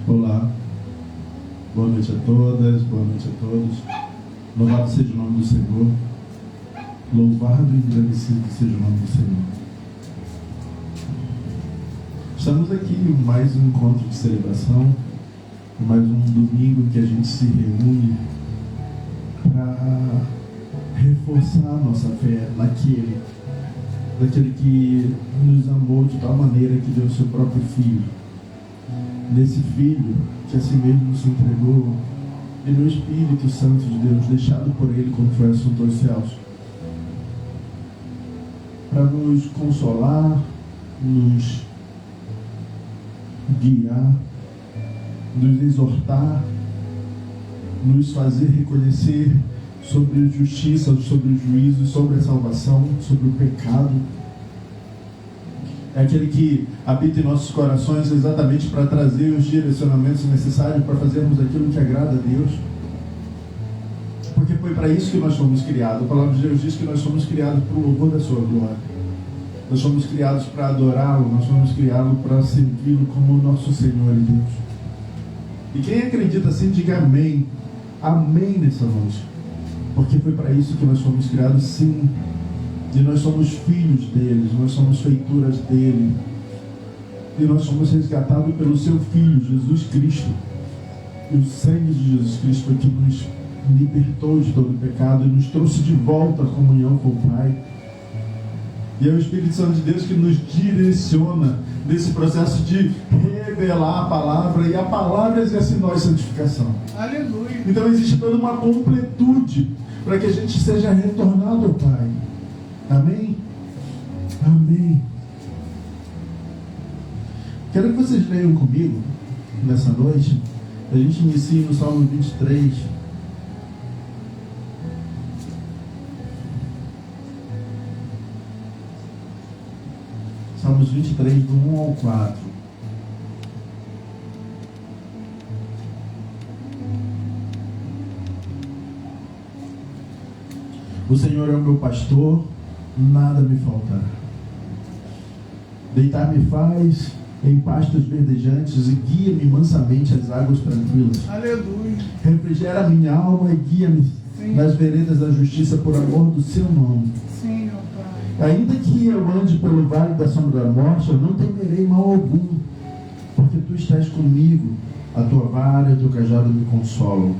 Olá, boa noite a todas, boa noite a todos. Louvado seja o nome do Senhor. Louvado e engrandecido seja o nome do Senhor. Estamos aqui em mais um encontro de celebração, mais um domingo que a gente se reúne para reforçar a nossa fé naquele que nos amou de tal maneira que deu o seu próprio Filho. Nesse Filho que a si mesmo se entregou, e no Espírito Santo de Deus, deixado por Ele quando foi assunto aos céus, para nos consolar, nos guiar, nos exortar, nos fazer reconhecer sobre a justiça, sobre o juízo, sobre a salvação, sobre o pecado. É aquele que habita em nossos corações exatamente para trazer os direcionamentos necessários para fazermos aquilo que agrada a Deus. Porque foi para isso que nós fomos criados. A palavra de Deus diz que nós fomos criados para o louvor da sua glória. Nós fomos criados para adorá-lo, nós fomos criados para servi-lo como nosso Senhor e Deus. E quem acredita assim, diga amém. Amém nessa noite. Porque foi para isso que nós fomos criados, sim. E nós somos filhos deles, nós somos feituras dele. E nós somos resgatados pelo seu Filho, Jesus Cristo. E o sangue de Jesus Cristo foi que nos libertou de todo o pecado e nos trouxe de volta à comunhão com o Pai. E é o Espírito Santo de Deus que nos direciona nesse processo de revelar a palavra, e a palavra exerce em nós santificação. Aleluia. Então existe toda uma completude para que a gente seja retornado ao Pai. Amém? Amém. Quero que vocês leiam comigo nessa noite. A gente inicia no Salmo 23. Salmos 23, do 1 ao 4. O Senhor é o meu pastor, nada me faltará. Deitar-me faz em pastos verdejantes e guia-me mansamente às águas tranquilas. Aleluia. Refrigera a minha alma e guia-me nas veredas da justiça por amor do seu nome. Sim, meu Pai. Ainda que eu ande pelo vale da sombra da morte, eu não temerei mal algum, porque tu estás comigo, a tua vara e o teu cajado me consolam.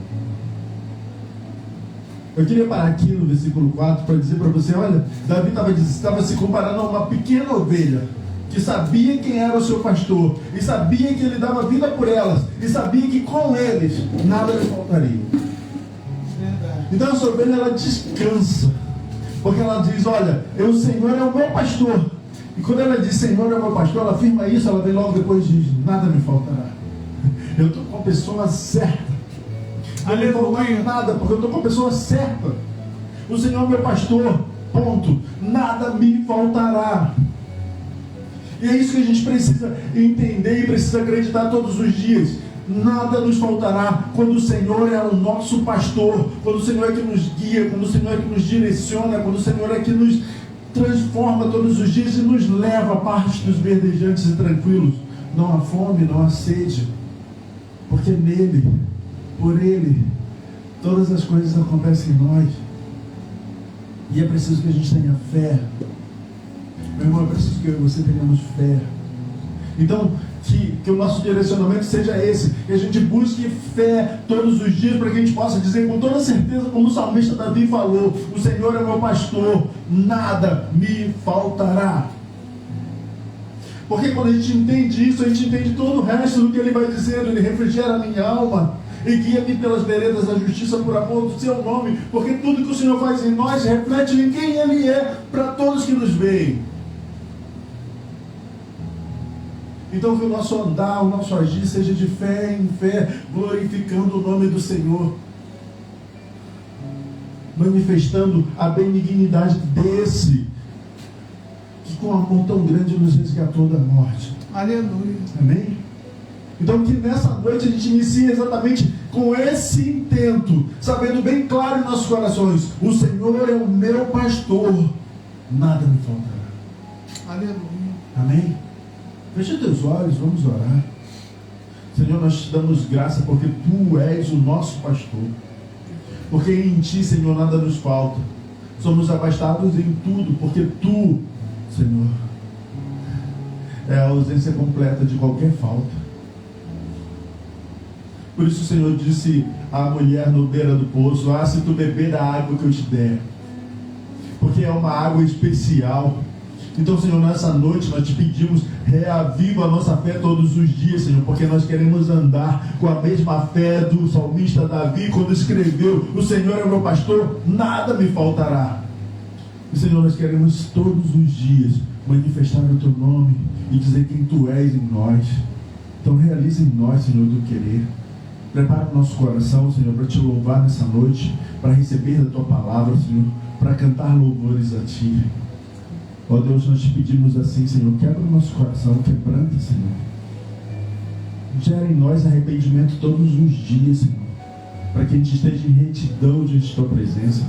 Eu queria parar aqui no versículo 4 para dizer para você, olha, Davi estava se comparando a uma pequena ovelha, que sabia quem era o seu pastor, e sabia que ele dava vida por elas, e sabia que com eles nada lhe faltaria. Verdade. Então essa ovelha, ela descansa, porque ela diz, olha, o Senhor é o meu pastor. E quando ela diz Senhor é o meu pastor, ela afirma isso, ela vem logo depois e diz, nada me faltará. Eu estou com a pessoa certa. Não me faltará nada, porque eu estou com a pessoa certa. O Senhor é meu pastor, ponto. Nada me faltará. E é isso que a gente precisa entender e precisa acreditar todos os dias. Nada nos faltará quando o Senhor é o nosso pastor, quando o Senhor é que nos guia, quando o Senhor é que nos direciona, quando o Senhor é que nos transforma todos os dias e nos leva a pastos verdejantes e tranquilos. Não há fome, não há sede, porque nele, por Ele, todas as coisas acontecem em nós. E é preciso que a gente tenha fé. Meu irmão, é preciso que eu e você tenhamos fé. Então, que o nosso direcionamento seja esse, que a gente busque fé todos os dias, para que a gente possa dizer com toda certeza, como o salmista Davi falou, o Senhor é meu pastor, nada me faltará. Porque quando a gente entende isso, a gente entende todo o resto do que ele vai dizendo. Ele refrigera a minha alma e guia-me pelas veredas da justiça por amor do seu nome, porque tudo que o Senhor faz em nós reflete em quem Ele é para todos que nos veem. Então que o nosso andar, o nosso agir seja de fé em fé, glorificando o nome do Senhor, manifestando a benignidade desse que com amor tão grande nos resgatou da morte. Aleluia. Amém? Então que nessa noite a gente inicie exatamente com esse intento, sabendo bem claro em nossos corações, o Senhor é o meu pastor, nada me faltará. Aleluia. Amém? Feche teus olhos, vamos orar. Senhor, nós te damos graça porque Tu és o nosso pastor. Porque em Ti, Senhor, nada nos falta. Somos abastados em tudo, porque Tu, Senhor, é a ausência completa de qualquer falta. Por isso o Senhor disse à mulher no beira do poço: se tu beber da água que eu te der, porque é uma água especial. Então, Senhor, nessa noite nós te pedimos, reaviva a nossa fé todos os dias, Senhor, porque nós queremos andar com a mesma fé do salmista Davi, quando escreveu: o Senhor é o meu pastor, nada me faltará. E, Senhor, nós queremos todos os dias manifestar o Teu nome e dizer quem Tu és em nós. Então realiza em nós, Senhor, do querer. Prepara o nosso coração, Senhor, para Te louvar nessa noite, para receber da Tua palavra, Senhor, para cantar louvores a Ti. Ó Deus, nós Te pedimos assim, Senhor, quebra o nosso coração, quebranta, Senhor. Gera em nós arrependimento todos os dias, Senhor, para que a gente esteja em retidão diante de Tua presença.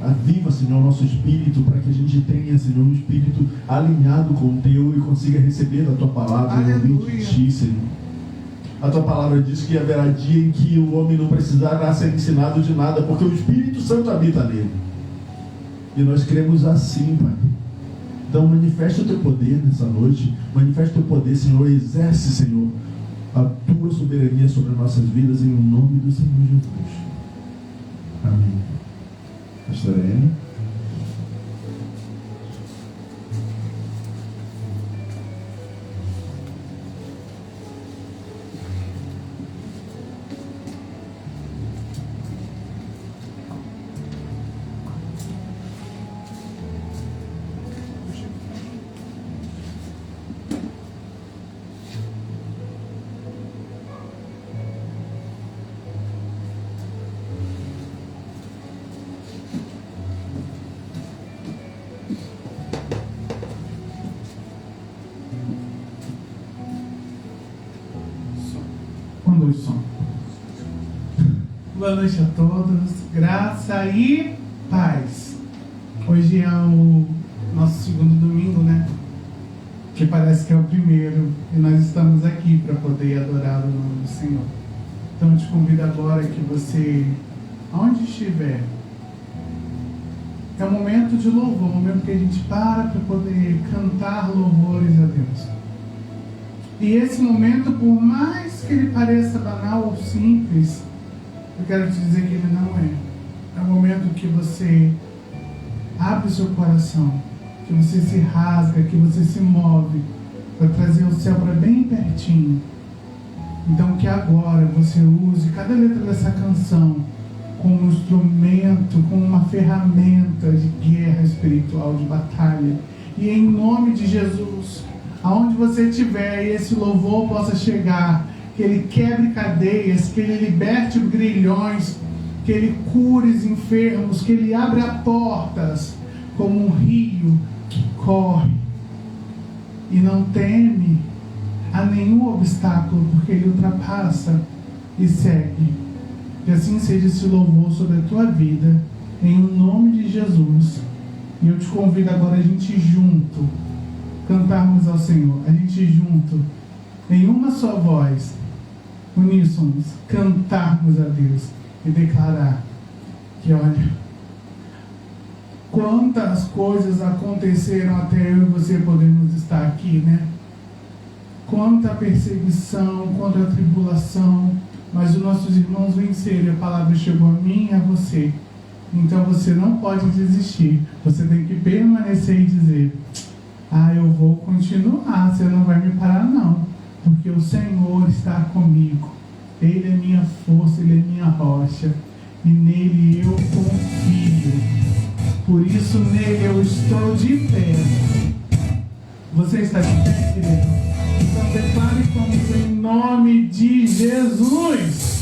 Aviva, Senhor, o nosso espírito, para que a gente tenha, Senhor, um espírito alinhado com o Teu e consiga receber da Tua palavra e ouvir de Ti, Senhor. A Tua palavra diz que haverá dia em que o homem não precisará ser ensinado de nada, porque o Espírito Santo habita nele. E nós cremos assim, Pai. Então manifesta o Teu poder nessa noite, manifesta o Teu poder, Senhor, exerce, Senhor, a Tua soberania sobre nossas vidas, em nome do Senhor Jesus. Amém. Pastora Ana. Boa noite a todos, graça e paz. Hoje é o nosso segundo domingo, né? Que parece que é o primeiro, e nós estamos aqui para poder adorar o nome do Senhor. Então eu te convido agora que você, aonde estiver, é um momento de louvor, um momento que a gente para poder cantar louvores a Deus. E esse momento, por mais que ele pareça banal ou simples, eu quero te dizer que ele não é. É um momento que você abre o seu coração, que você se rasga, que você se move para trazer o céu para bem pertinho. Então que agora você use cada letra dessa canção como um instrumento, como uma ferramenta de guerra espiritual, de batalha. E em nome de Jesus, aonde você estiver e esse louvor possa chegar, que Ele quebre cadeias, que Ele liberte grilhões, que Ele cure os enfermos, que Ele abra portas como um rio que corre e não teme a nenhum obstáculo, porque Ele ultrapassa e segue. Que assim seja esse louvor sobre a tua vida, em nome de Jesus. E eu te convido agora a gente junto cantarmos ao Senhor, a gente junto, em uma só voz, uníssonos, cantarmos a Deus e declarar que, olha, quantas coisas aconteceram até eu e você podermos estar aqui, né? Quanta perseguição, quanta tribulação, mas os nossos irmãos venceram, a palavra chegou a mim e a você. Então você não pode desistir, você tem que permanecer e dizer: eu vou continuar, você não vai me parar não, porque o Senhor está comigo, Ele é minha força, Ele é minha rocha, e nele eu confio, por isso nele eu estou de pé. Você está de pé, querido? Então declare comigo em nome de Jesus.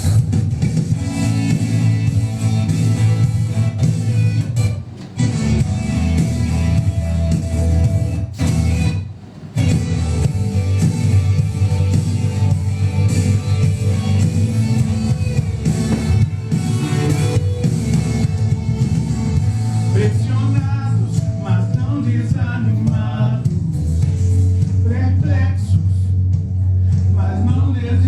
Mas não desistir.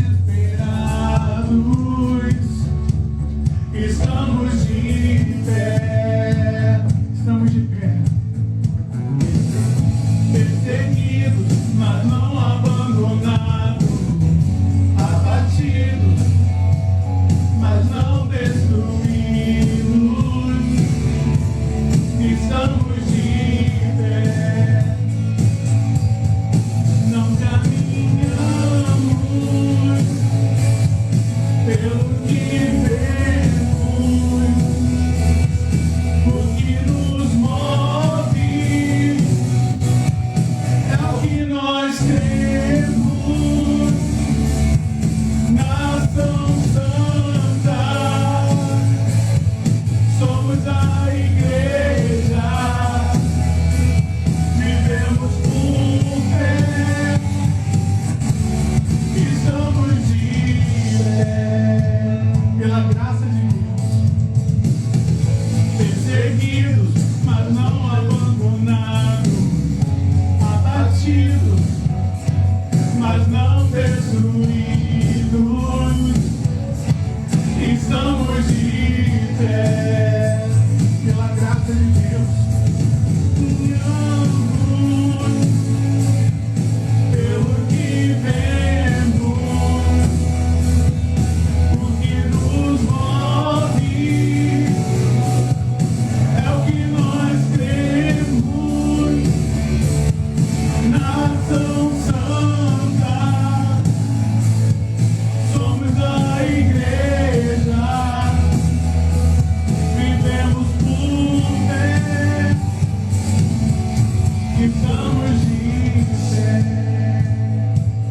estamos de pé,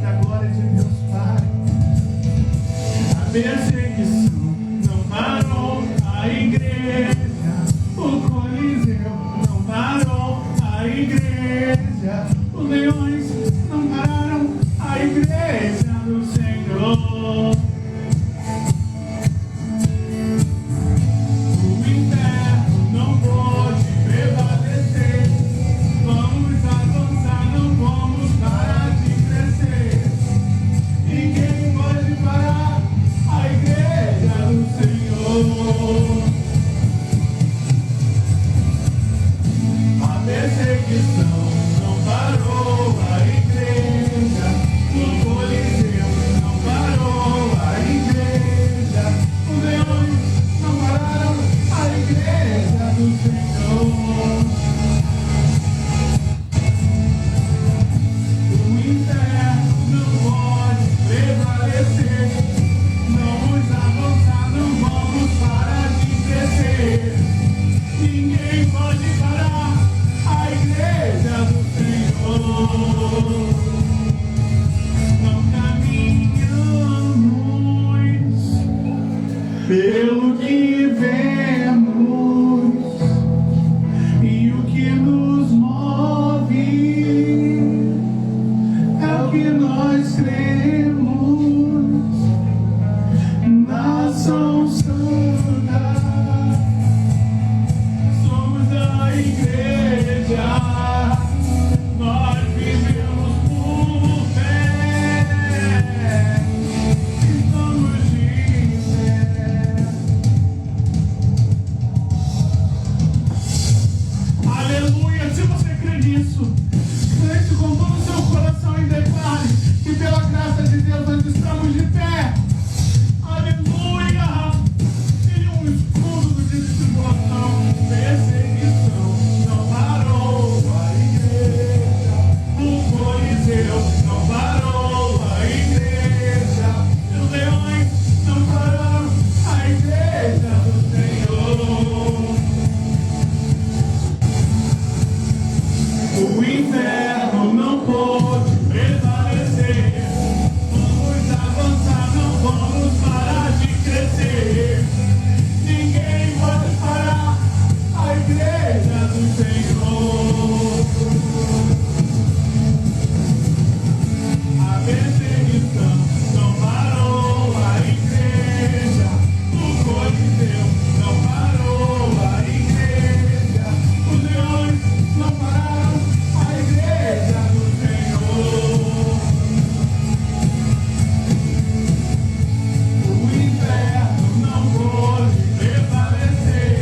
pra glória de Deus Pai. A perseguição não parou a igreja, o Coliseu não parou a igreja, os leões não pararam a igreja do Senhor. O inferno não pode prevalecer. Vamos avançar, não vamos parar de crescer. Ninguém pode parar a igreja do Senhor. A perseguição não parou a igreja, o Coliseu não parou a igreja, os leões não pararam a igreja do Senhor. O inferno não pode prevalecer. Vamos avançar, não vamos parar de crescer. Ninguém pode parar a igreja do Senhor. Não caminhamos pelo que vemos e o que nos move é o que nós cremos. Nação Santa, somos a igreja, nós vivemos por fé, estamos de pé. Aleluia, se você crê nisso, crente com todo o seu coração e declare que pela graça de Deus nós estamos de pé. Aleluia! Seria um escudo do dia de tribulação. Perseguição não parou a igreja, o Coliseu não parou a igreja, os leões não pararam a igreja do Senhor. O inferno não pode prevalecer. Vamos avançar, não vamos parar de crescer. Ninguém pode parar a igreja do Senhor. A perseguição não parou a igreja, o Coliseu não parou a igreja, os leões não pararam a igreja do Senhor. O inferno não pode prevalecer.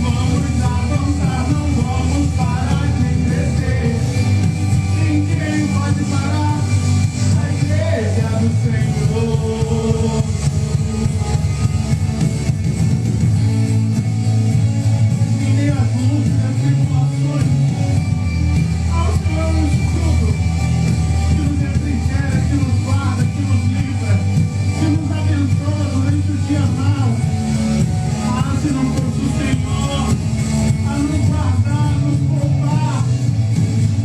Vamos avançar, não vamos parar de crescer. Ninguém pode parar a igreja do Senhor. Em meio às lutas, às tribulações, ao Senhor um escudo que nos refrigera, que nos guarda, que nos livra, que nos abençoa durante o dia mau. Ah, se não fosse o Senhor a nos guardar, a nos poupar.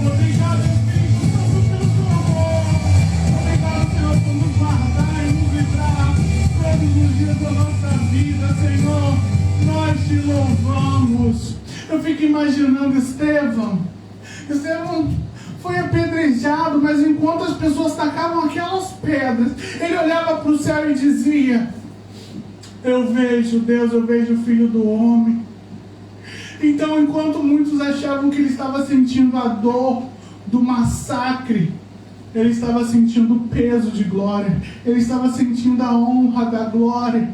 Obrigado, Espírito Santo, pelo seu amor. Obrigado, Senhor, por nos guardar e nos livrar todos os dias da nossa vida, Senhor. Nós te louvamos. Eu fico imaginando Estevão. Estevão foi apedrejado, mas enquanto as pessoas tacavam aquelas pedras, ele olhava para o céu e dizia: eu vejo Deus, eu vejo o Filho do Homem. Então, enquanto muitos achavam que ele estava sentindo a dor do massacre, ele estava sentindo o peso de glória, ele estava sentindo a honra da glória.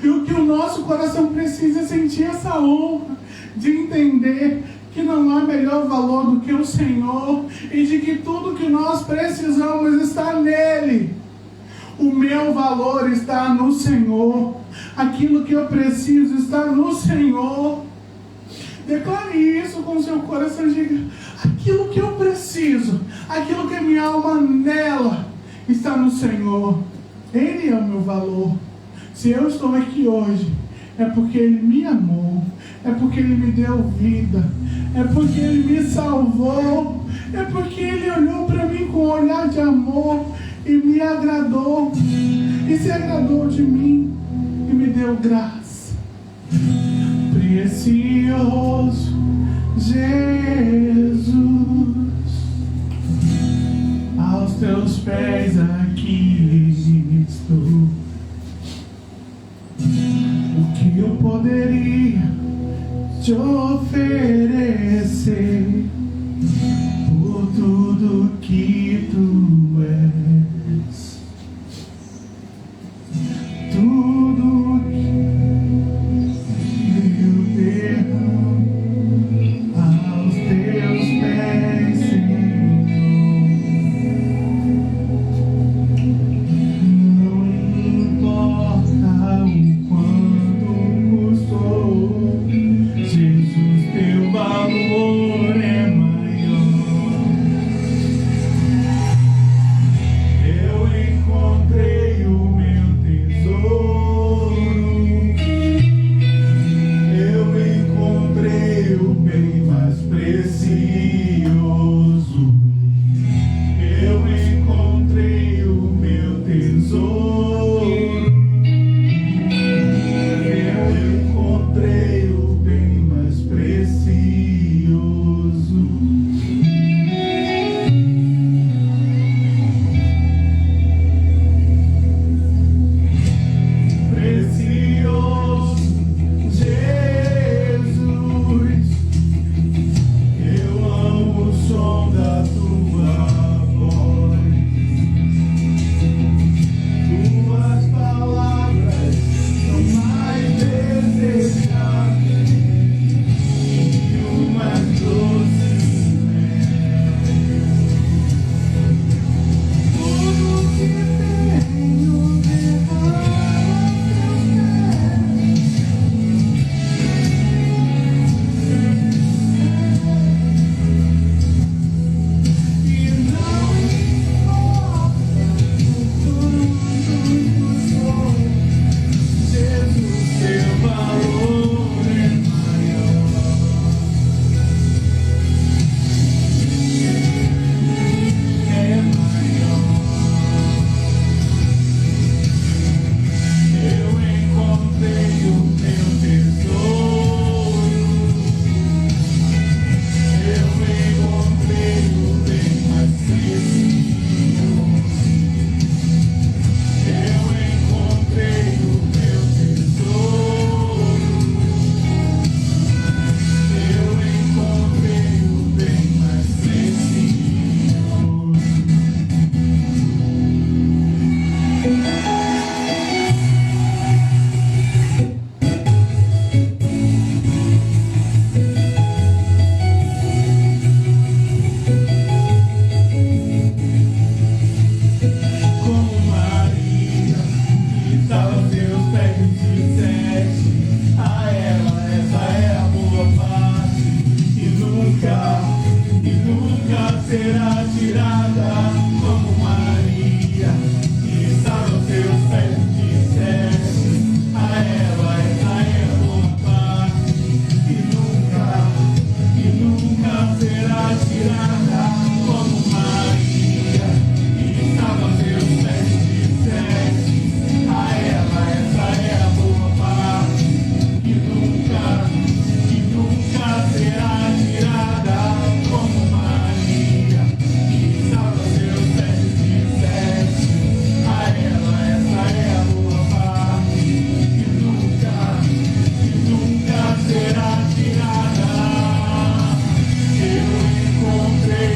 E o que o nosso coração precisa é sentir essa honra, de entender que não há melhor valor do que o Senhor e de que tudo que nós precisamos está nele. O meu valor está no Senhor, aquilo que eu preciso está no Senhor. Declare isso com seu coração e diga: aquilo que eu preciso, aquilo que a minha alma anela, está no Senhor. Ele é o meu valor. Se eu estou aqui hoje, é porque Ele me amou, é porque Ele me deu vida, é porque Ele me salvou, é porque Ele olhou para mim com um olhar de amor e me agradou, e se agradou de mim e me deu graça. Precioso Jesus, aos teus pés aqui estou. O que eu poderia te oferecer por tudo que tu és? Tudo que eu derramo aos teus pés, Senhor. Não importa o quanto custou, Jesus, teu valor é maior. Eu encontrei o meu tesouro, eu encontrei o bem mais precioso. Eu encontrei o meu tesouro, eu encontrei o bem mais precioso. Precioso Jesus, eu amo o som da tua voz. Tuas palavras são mais desejáveis que o mais doce mel. Tudo que tenho derramo aos teus pés. E não importa o quanto custou, Jesus, teu valor é maior. É maior. Eu encontrei o meu tesouro, eu encontrei o bem mais precioso. Eu encontrei o meu tesouro, eu encontrei o bem mais precioso. Como Maria, que estava aos teus pés e disseste a ela: essa é a boa parte, e nunca será tirada. Como Maria, que estava aos teus pés e disseste a ela: essa é a boa parte, e nunca será tirada. Como Maria, que estava aos teus pés e disseste a ela: essa é a boa parte, que nunca será tirada. Como Maria, que estava aos teus pés e disseste a ela: essa é a boa parte, que nunca será tirada. Eu encontrei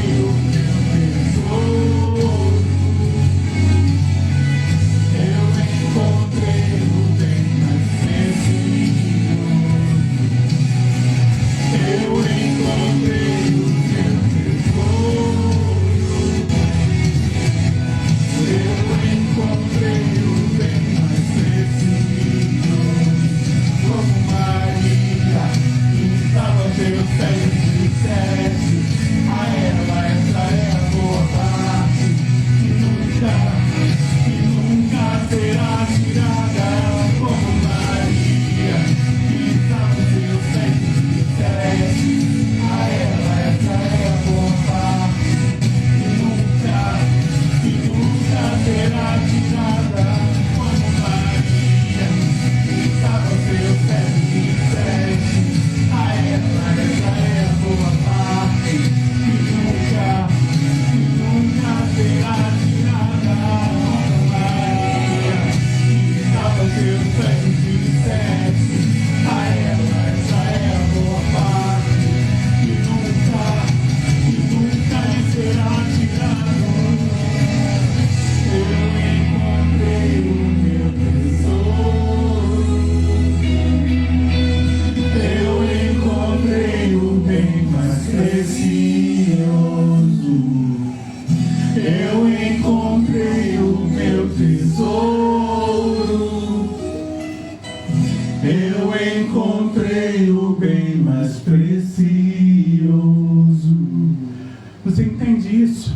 Você entende isso?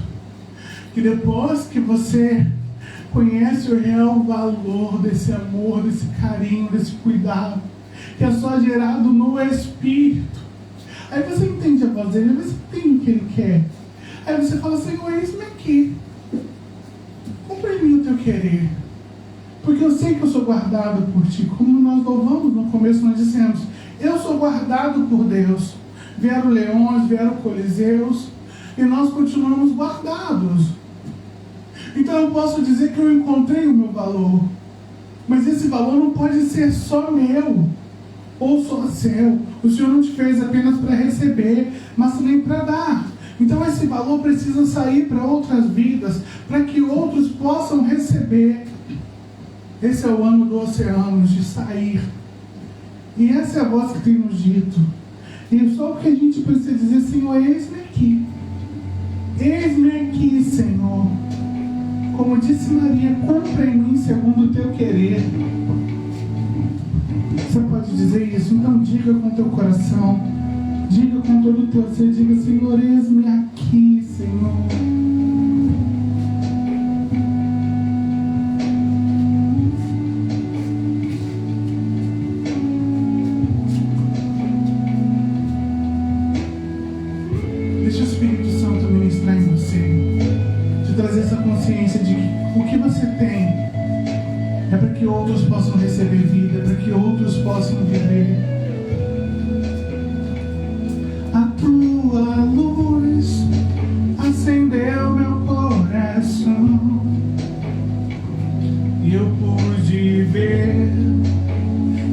Que depois que você conhece o real valor desse amor, desse carinho, desse cuidado, que é só gerado no Espírito, aí você entende a voz dele, você entende o que ele quer. Aí você fala, Senhor, eis-me aqui. Cumpra em mim o teu querer. Porque eu sei que eu sou guardado por ti. Como nós louvamos no começo, nós dissemos, eu sou guardado por Deus. Vieram leões, vieram coliseus, e nós continuamos guardados. Então eu posso dizer que eu encontrei o meu valor. Mas esse valor não pode ser só meu, ou só seu. O Senhor não te fez apenas para receber, mas também para dar. Então esse valor precisa sair para outras vidas, para que outros possam receber. Esse é o ano do oceano, de sair. E essa é a voz que tem nos dito. E só o que a gente precisa dizer, Senhor, eis-me aqui. Eis-me aqui, Senhor. Como disse Maria, cumpra em mim segundo o teu querer. Você pode dizer isso? Então diga com teu coração. Diga com todo o teu ser. Diga, Senhor, eis-me aqui, Senhor. Deixa o Espírito Santo ministrar em você. Te trazer essa consciência de que o que você tem é para que outros possam receber vida, para que outros possam viver. A tua luz acendeu meu coração e eu pude ver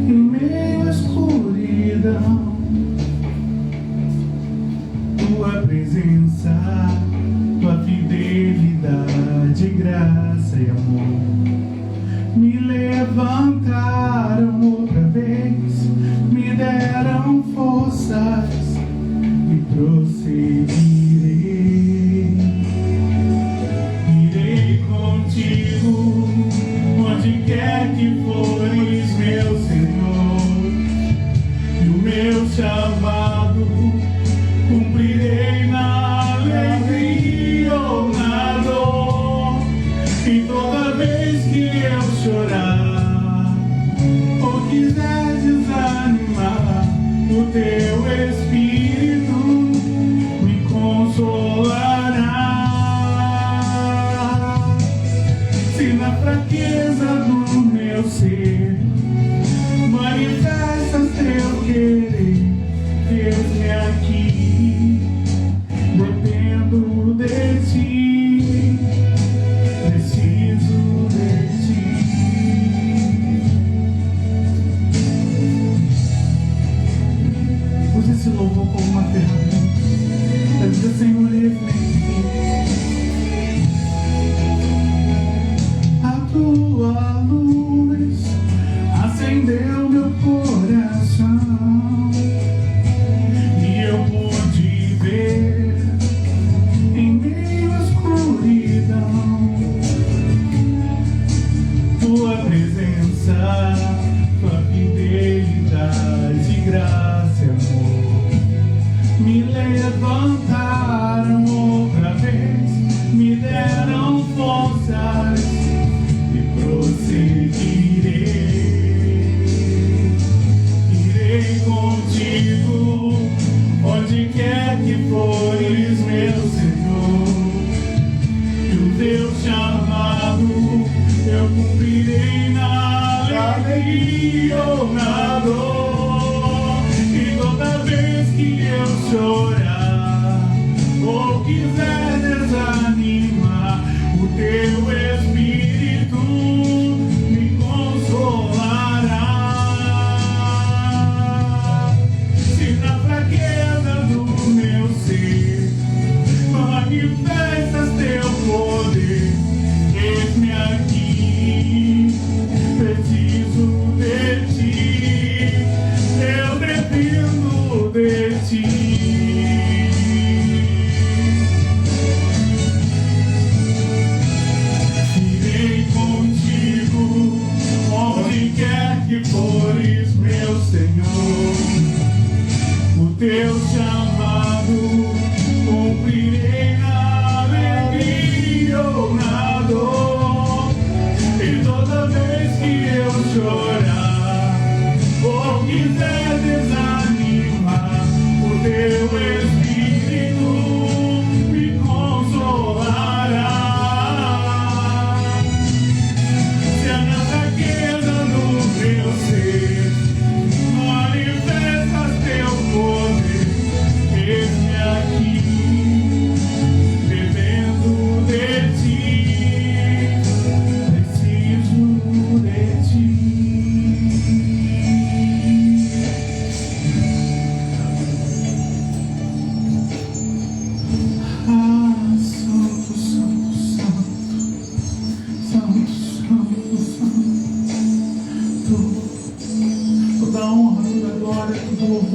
em meio à escuridão tua presença, tua fidelidade, graça e amor me levantaram outra vez, me deram forças e prosseguirei. Irei contigo onde quer que fores, meu Senhor, e o meu chamado cumprirei na alegria ou na dor. E toda vez que eu chorar ou quiser desanimar, o teu Espírito me consolará. Se na fraqueza do meu ser manifestas teu querer, Deus-me aqui, dependo de ti, preciso de ti. Use esse louvor como uma ferramenta para dizer, Senhor, eis-me aqui. A tua luz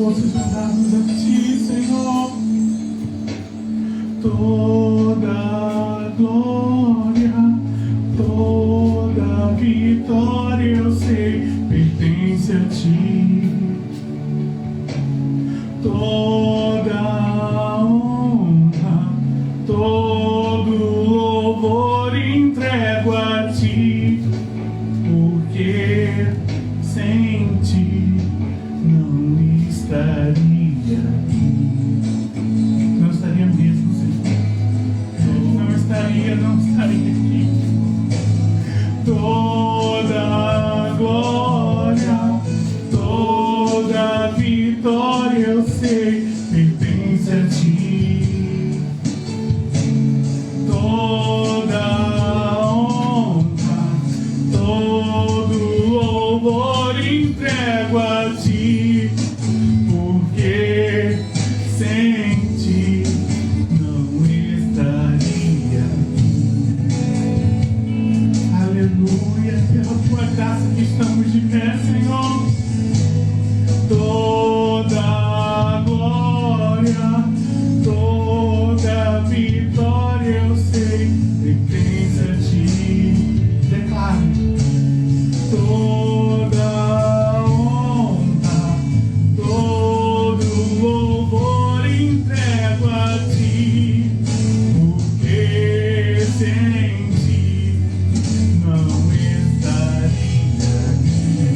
louvor sejam dados a Ti, Senhor. Toda glória, toda vitória, eu sei, pertence a Ti. Toda honra, todo louvor entrego a Ti, porque sem Ti não estaria aqui. Não estaria mesmo, Senhor. Não estaria aqui. Toda glória, toda vitória, eu sei, pertence a Ti. Toda honra, todo louvor entrego a Ti, porque sem Ti não estaria aqui. Aleluia, pela Tua graça que estamos de pé, Senhor. Toda glória, toda vitória, eu sei, pertence a Ti. Declare. Toda honra, todo louvor entrego a Ti, porque sem Ti não estaria aqui.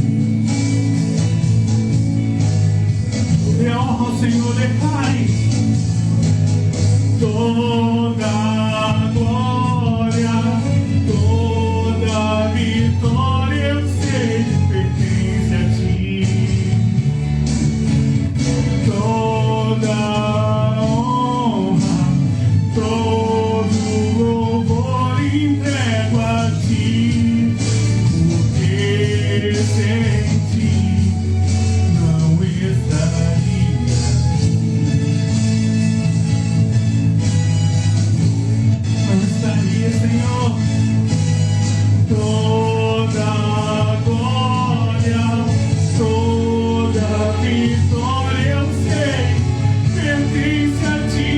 E a honra ao Senhor, declare. Toda glória, toda vitória, eu sei, pertence a Ti. Toda honra, todo louvor entrego a Ti, porque sem Ti não estaria aqui. Não estaria, Senhor. Toda glória, toda vitória, eu sei, pertence a Ti.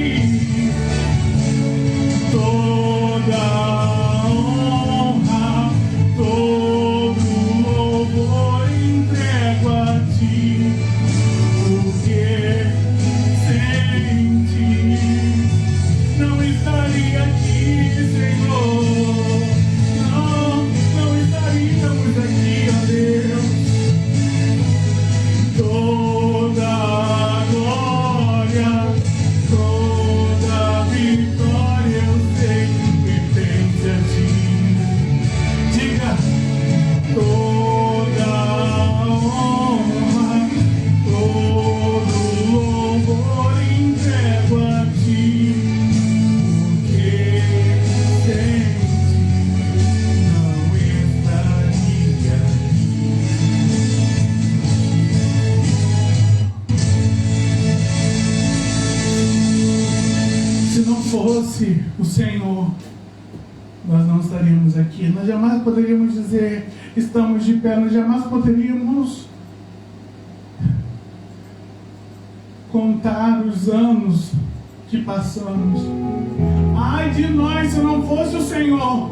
Toda honra, todo louvor entrego a Ti, porque sem Ti não estaria aqui, Senhor. Não estaríamos aqui, ó Deus. Toda glória, toda vitória, eu sei, pertence a Ti. Diga. Toda honra, todo louvor entrego a Ti, porque sem Ti não estaria aqui. Se não fosse o Senhor, nós não estaríamos aqui. Nós jamais poderíamos dizer estamos de pé, nós jamais poderíamos contar os anos que passamos. Ai de nós se não fosse o Senhor,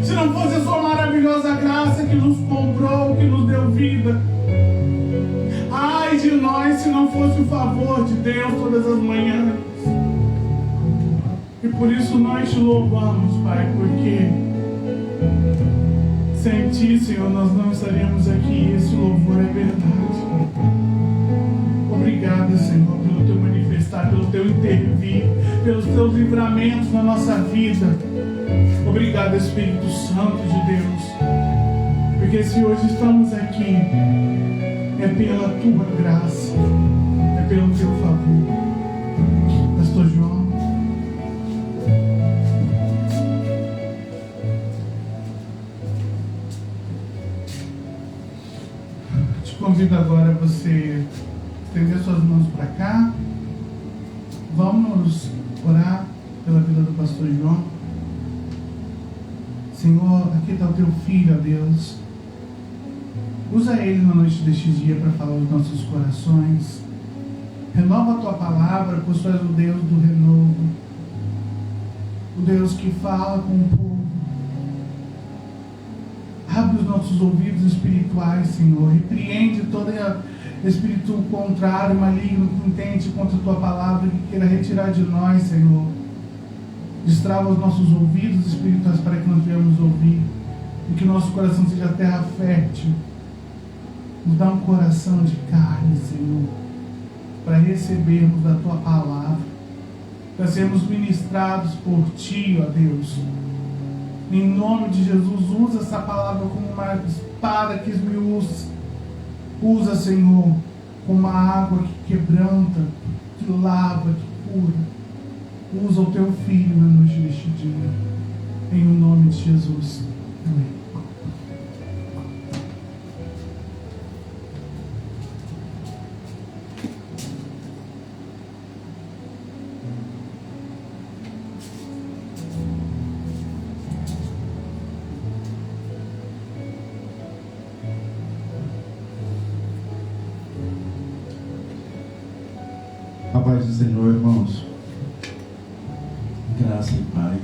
se não fosse a Sua maravilhosa graça que nos comprou, que nos deu vida. Ai de nós se não fosse o favor de Deus todas as manhãs. E por isso nós Te louvamos, Pai, porque sem Ti, Senhor, nós não estaríamos aqui. Esse louvor é verdade. Obrigado, Senhor, pelo Teu manifestar, pelo Teu intervir, pelos Teus livramentos na nossa vida. Obrigado, Espírito Santo de Deus, porque se hoje estamos aqui é pela Tua graça, é pelo Teu favor. Pastor João. Convido agora você estender suas mãos para cá. Vamos orar pela vida do pastor João. Senhor, aqui está o Teu filho, ó Deus. Usa ele na noite deste dia para falar aos nossos corações. Renova a tua palavra, pois tu és o Deus do renovo. O Deus que fala com o povo. Abre os nossos ouvidos espirituais, Senhor. Repreende todo espírito contrário, maligno, que intente contra a tua palavra, que queira retirar de nós, Senhor. Destrava os nossos ouvidos espirituais para que nós venhamos ouvir. E que o nosso coração seja terra fértil. Nos dá um coração de carne, Senhor, para recebermos da tua palavra, para sermos ministrados por ti, ó Deus. Em nome de Jesus, usa essa palavra como uma espada que esmiuça. Usa, Senhor, como uma água que quebranta, que lava, que cura. Usa o teu Filho na noite deste dia. Em nome de Jesus. Amém. A paz do Senhor, irmãos. Graça e paz.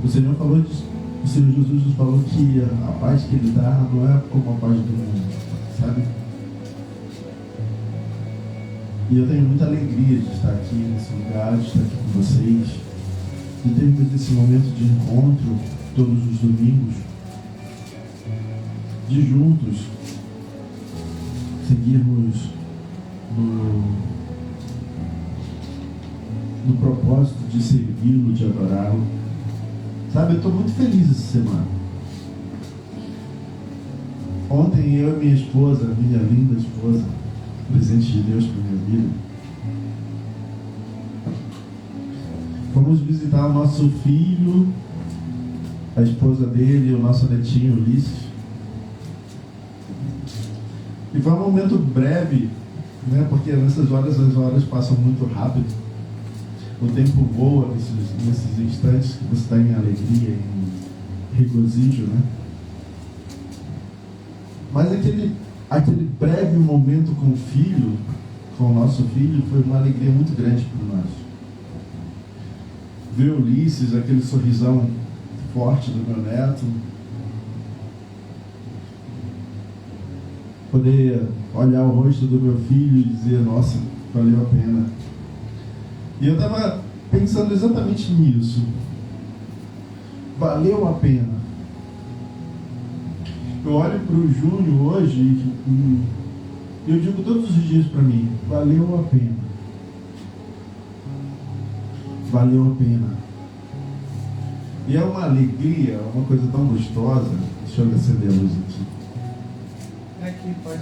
O Senhor Jesus nos falou que a paz que Ele dá não é como a paz do mundo, sabe? E eu tenho muita alegria de estar aqui nesse lugar, de estar aqui com vocês, de termos esse momento de encontro todos os domingos, de juntos seguirmos no propósito de servi-lo, de adorá-lo. Sabe, eu estou muito feliz essa semana. Ontem eu e minha esposa, minha linda esposa, presente de Deus para minha vida, fomos visitar o nosso filho, a esposa dele, o nosso netinho Ulisses. E foi um momento breve, né? Porque nessas horas as horas passam muito rápido. O tempo voa nesses instantes que você está em alegria, em regozijo, né? Mas aquele breve momento com o filho, com o nosso filho, foi uma alegria muito grande para nós. Ver Ulisses, aquele sorrisão forte do meu neto, poder olhar o rosto do meu filho e dizer, nossa, valeu a pena. E eu estava pensando exatamente nisso. Valeu a pena. Eu olho para o Júnior hoje e eu digo todos os dias para mim, valeu a pena. Valeu a pena. E é uma alegria, uma coisa tão gostosa. Deixa eu acender a luz aqui. Aqui, pode.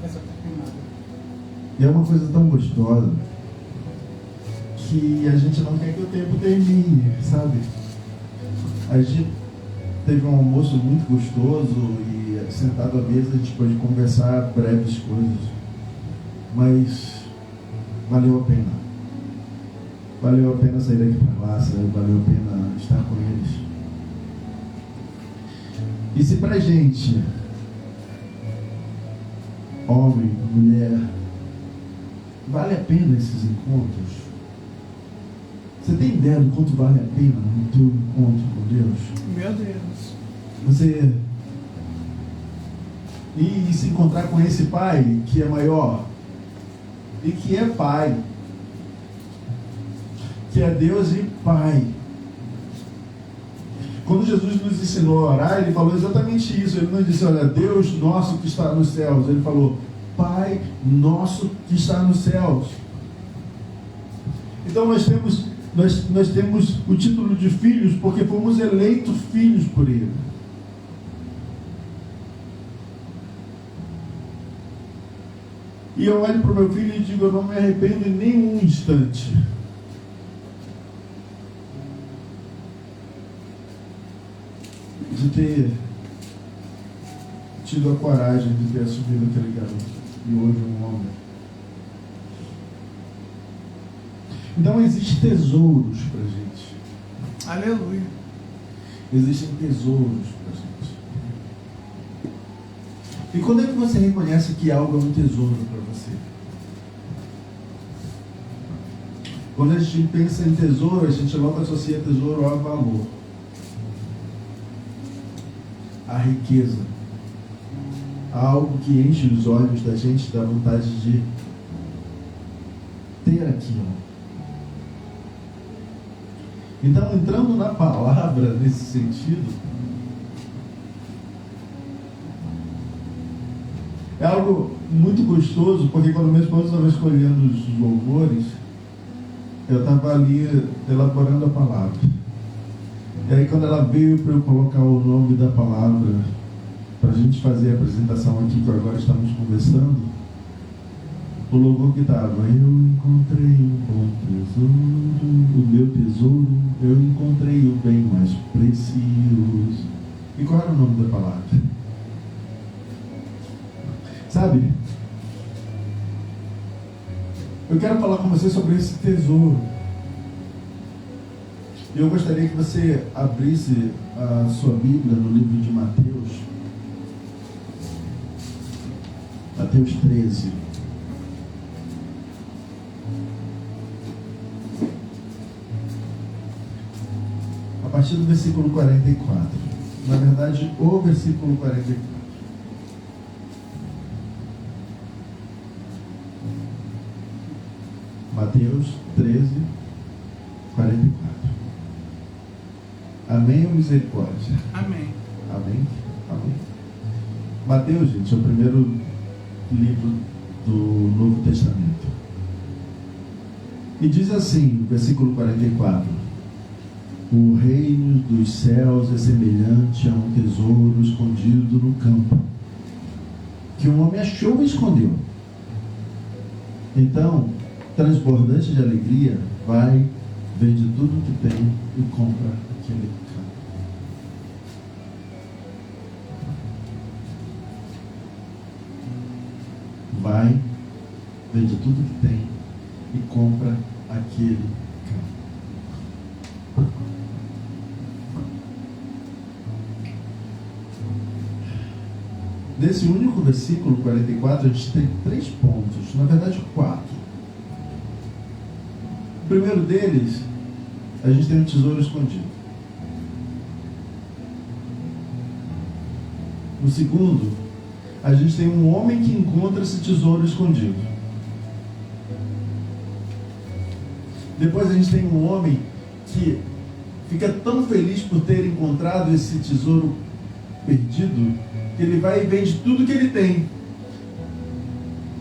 Essa tá filmada. E é uma coisa tão gostosa que a gente não quer que o tempo termine, sabe? A gente teve um almoço muito gostoso e sentado à mesa a gente pôde conversar breves coisas, mas valeu a pena. Valeu a pena sair daqui para lá, valeu a pena estar com eles. E se pra gente, homem, mulher, vale a pena esses encontros? Você tem ideia do quanto vale a pena no teu encontro com Deus? Meu Deus. Você e se encontrar com esse Pai que é maior e que é Pai, que é Deus e Pai. Quando Jesus nos ensinou a orar, Ele falou exatamente isso. Ele não disse, olha, Deus nosso que está nos céus. Ele falou, Pai nosso que está nos céus. Então nós temos o título de filhos porque fomos eleitos filhos por Ele. E eu olho para o meu filho e digo, eu não me arrependo em nenhum instante. De ter tido a coragem de ter assumido aquele garoto. E hoje um homem. Então existem tesouros para a gente. Aleluia. Existem tesouros para a gente. E quando é que você reconhece que algo é um tesouro para você? Quando a gente pensa em tesouro, a gente logo associa tesouro a valor, a riqueza, a algo que enche os olhos da gente, dá vontade de ter aquilo. Então, entrando na palavra nesse sentido, é algo muito gostoso, porque quando minha esposa estava escolhendo os louvores, eu estava ali elaborando a palavra. E aí quando ela veio para eu colocar o nome da palavra, para a gente fazer a apresentação aqui, que agora estamos conversando, o louvor que estava: eu encontrei um bom tesouro, o meu tesouro, eu encontrei o bem mais precioso. E qual era o nome da palavra? Sabe? Eu quero falar com você sobre esse tesouro. Eu gostaria que você abrisse a sua Bíblia no livro de Mateus. Mateus 13. A partir do versículo 44. Na verdade, o versículo 44. Mateus 13, 44. Amém ou misericórdia? Amém. Amém? Amém. Mateus, gente, é o primeiro livro do Novo Testamento. E diz assim, versículo 44: o reino dos céus é semelhante a um tesouro escondido no campo, que um homem achou e escondeu. Então, transbordante de alegria, vai, vende tudo o que tem e compra aquele campo. Vai, vende tudo o que tem e compra aquele campo. Nesse único versículo 44, a gente tem 3 pontos, na verdade 4. O primeiro deles, a gente tem um tesouro escondido. No segundo, a gente tem um homem que encontra esse tesouro escondido. Depois a gente tem um homem que fica tão feliz por ter encontrado esse tesouro perdido, que ele vai e vende tudo que ele tem.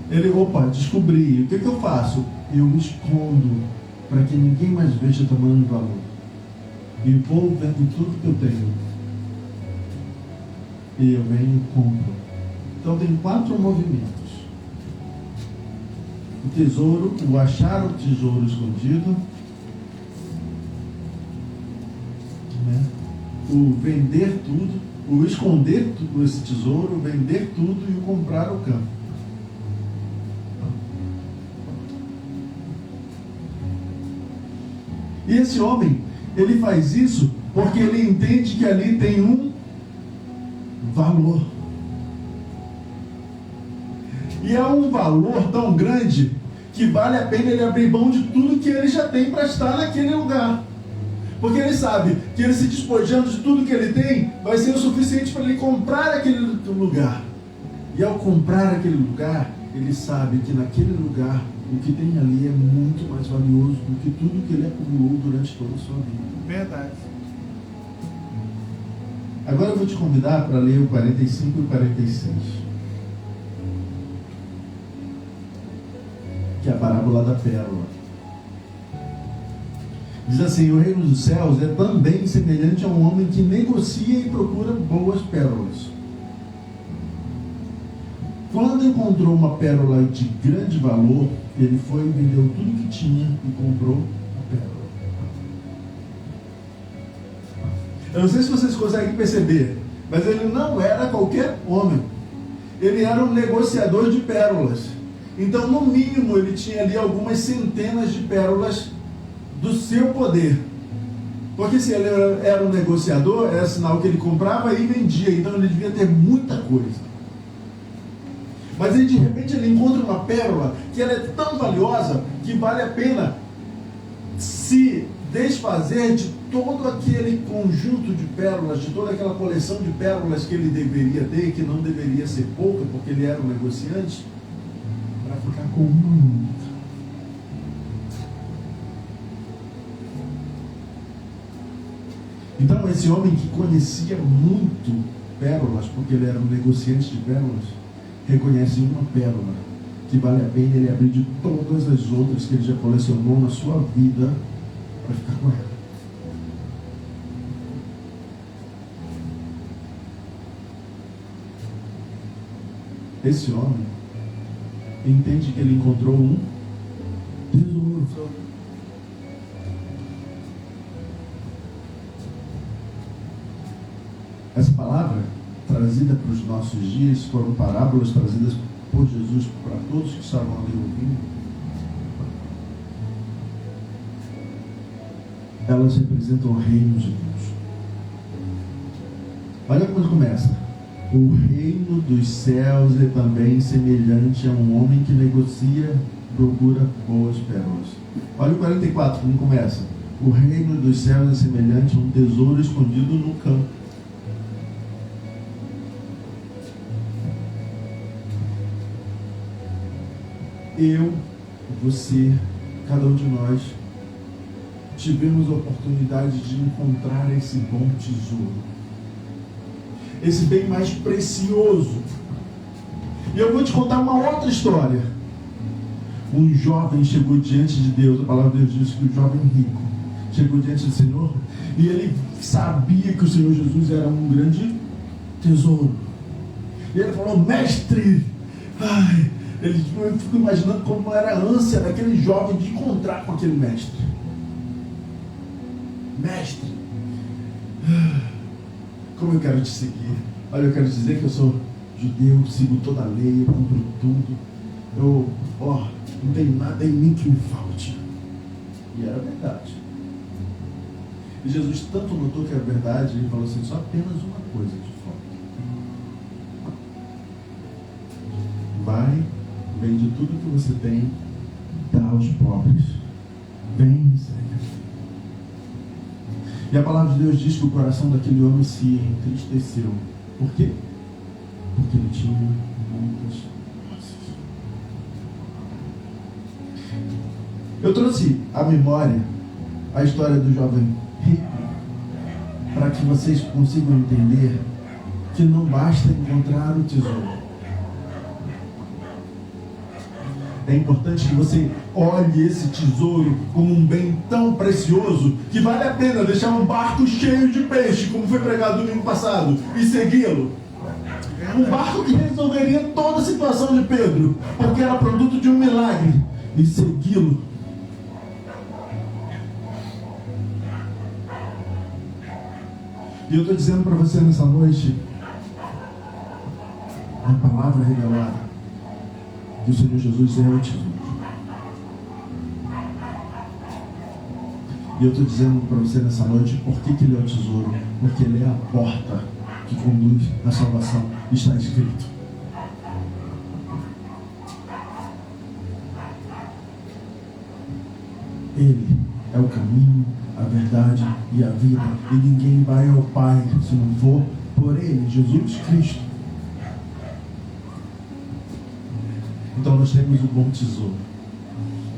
Ele, descobri, o que eu faço? Eu escondo, para que ninguém mais veja o tamanho do valor. E vou vendo tudo que eu tenho. E eu venho e compro. Então tem 4 movimentos: o tesouro, o achar o tesouro escondido, né? O vender tudo, o esconder esse tesouro, o vender tudo e o comprar o campo. E esse homem, ele faz isso porque ele entende que ali tem um valor. E é um valor tão grande que vale a pena ele abrir mão de tudo que ele já tem para estar naquele lugar. Porque ele sabe que ele se despojando de tudo que ele tem vai ser o suficiente para ele comprar aquele lugar. E ao comprar aquele lugar, ele sabe que naquele lugar o que tem ali é muito mais valioso do que tudo que ele acumulou durante toda a sua vida. Verdade. Agora eu vou te convidar para ler o 45 e o 46. Que é a parábola da pérola. Diz assim: o reino dos céus é também semelhante a um homem que negocia e procura boas pérolas. Quando encontrou uma pérola de grande valor, ele foi e vendeu tudo que tinha e comprou a pérola. Eu não sei se vocês conseguem perceber, mas ele não era qualquer homem. Ele era um negociador de pérolas. Então, no mínimo, ele tinha ali algumas centenas de pérolas do seu poder. Porque se ele era um negociador, era sinal que ele comprava e vendia. Então, ele devia ter muita coisa. Mas aí de repente ele encontra uma pérola que ela é tão valiosa que vale a pena se desfazer de todo aquele conjunto de pérolas, de toda aquela coleção de pérolas que ele deveria ter, que não deveria ser pouca, porque ele era um negociante, para ficar com uma única. Então esse homem que conhecia muito pérolas, porque ele era um negociante de pérolas, reconhece uma pérola que vale a pena ele abrir de todas as outras que ele já colecionou na sua vida para ficar com ela. Esse homem entende que ele encontrou um tesouro. Essa palavra, trazida para os nossos dias, foram parábolas trazidas por Jesus para todos que estavam ali ouvindo. Elas representam o reino de Deus. Olha como começa. O reino dos céus é também semelhante a um homem que negocia, procura boas pérolas. Olha o 44, como começa. O reino dos céus é semelhante a um tesouro escondido no campo. Eu, você, cada um de nós, tivemos a oportunidade de encontrar esse bom tesouro. Esse bem mais precioso. E eu vou te contar uma outra história. Um jovem chegou diante de Deus, a palavra de Deus diz que o jovem rico chegou diante do Senhor e ele sabia que o Senhor Jesus era um grande tesouro. E ele falou: mestre, eu fico imaginando como era a ânsia daquele jovem de encontrar com aquele mestre. Mestre, como eu quero te seguir. Olha, eu quero dizer que eu sou judeu, sigo toda a lei, eu cumpro tudo. Não tem nada em mim que me falte. E era verdade. E Jesus tanto notou que era verdade, ele falou assim: só apenas uma coisa te falta. Vai, vende tudo que você tem, dá aos pobres. Vem e segue. E a palavra de Deus diz que o coração daquele homem se entristeceu. Por quê? Porque ele tinha muitas posses. Eu trouxe à memória a história do jovem rico para que vocês consigam entender que não basta encontrar o tesouro. É importante que você olhe esse tesouro como um bem tão precioso que vale a pena deixar um barco cheio de peixe, como foi pregado domingo passado, e segui-lo. Um barco que resolveria toda a situação de Pedro, porque era produto de um milagre, e segui-lo. E eu estou dizendo para você nessa noite, a palavra revelada, que o Senhor Jesus é o tesouro. E eu estou dizendo para você nessa noite, por que Ele é o tesouro? Porque Ele é a porta que conduz à salvação. Está escrito. Ele é o caminho, a verdade e a vida. E ninguém vai ao Pai se não for por Ele, Jesus Cristo. Então nós temos o bom tesouro.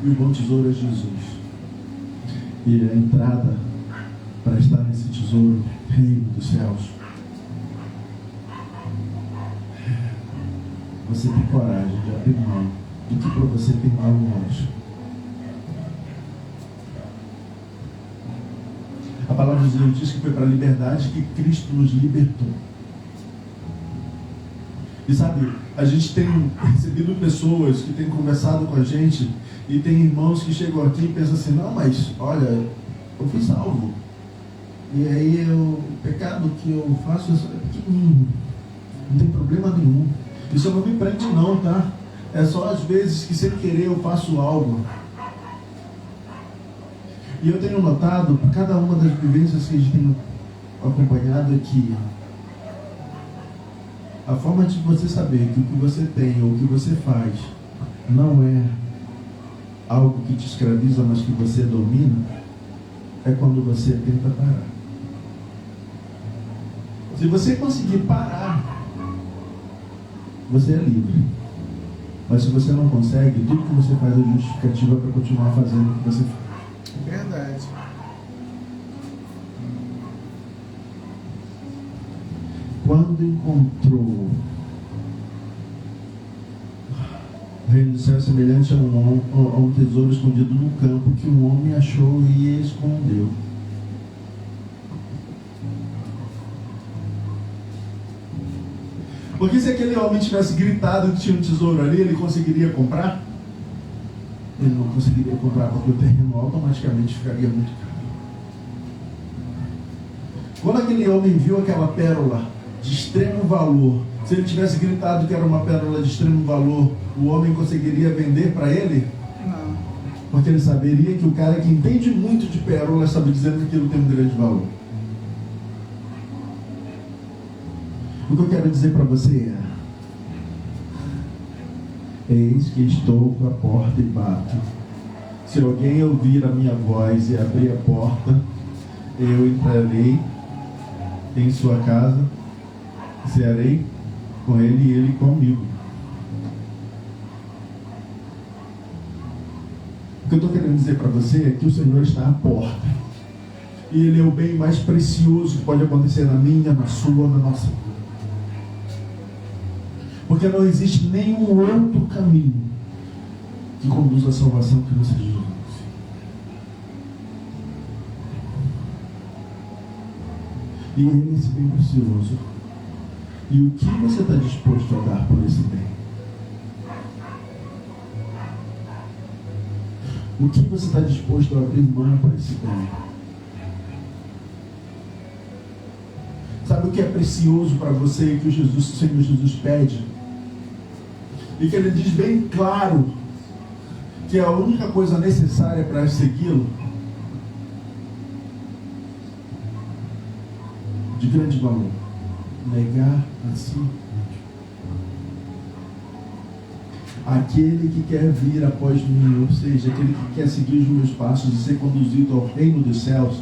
E o bom tesouro é Jesus. E a entrada para estar nesse tesouro, reino dos céus. Você tem coragem de abrir mão do que para você tem lá longe. A palavra de Deus diz que foi para a liberdade que Cristo nos libertou. E sabe, a gente tem recebido pessoas que têm conversado com a gente e tem irmãos que chegam aqui e pensam assim: não, mas olha, eu fui salvo. E aí o pecado que eu faço é pequenininho, não tem problema nenhum. Isso não me prende não, tá? É só às vezes que sem querer eu faço algo. E eu tenho notado, por cada uma das vivências que a gente tem acompanhado aqui, A forma de você saber que o que você tem ou o que você faz não é algo que te escraviza, mas que você domina, é quando você tenta parar. Se você conseguir parar, você é livre. Mas se você não consegue, tudo que você faz é justificativa para continuar fazendo o que você faz. Verdade. Quando encontrou o reino do céu é semelhante a um tesouro escondido no campo que um homem achou e escondeu. Porque se aquele homem tivesse gritado que tinha um tesouro ali, ele conseguiria comprar? Ele não conseguiria comprar, porque o terreno automaticamente ficaria muito caro. Quando aquele homem viu aquela pérola de extremo valor, se ele tivesse gritado que era uma pérola de extremo valor, o homem conseguiria vender para ele? Não. Porque ele saberia que o cara que entende muito de pérola sabe dizer que aquilo tem um grande valor. O que eu quero dizer para você é: eis que estou com a porta e bato. Se alguém ouvir a minha voz e abrir a porta, eu entrarei em sua casa, cearei com ele e ele comigo. O que eu estou querendo dizer para você é que o Senhor está à porta. E Ele é o bem mais precioso que pode acontecer na minha, na sua, na nossa vida. Porque não existe nenhum outro caminho que conduza à salvação que não seja Jesus. E Ele é esse bem precioso. E o que você está disposto a dar por esse bem? O que você está disposto a abrir mão para esse bem? Sabe o que é precioso para você e que o Senhor Jesus pede? E que Ele diz bem claro que é a única coisa necessária para segui-lo, de grande valor: negar a si. Aquele que quer vir após mim, ou seja, aquele que quer seguir os meus passos e ser conduzido ao reino dos céus,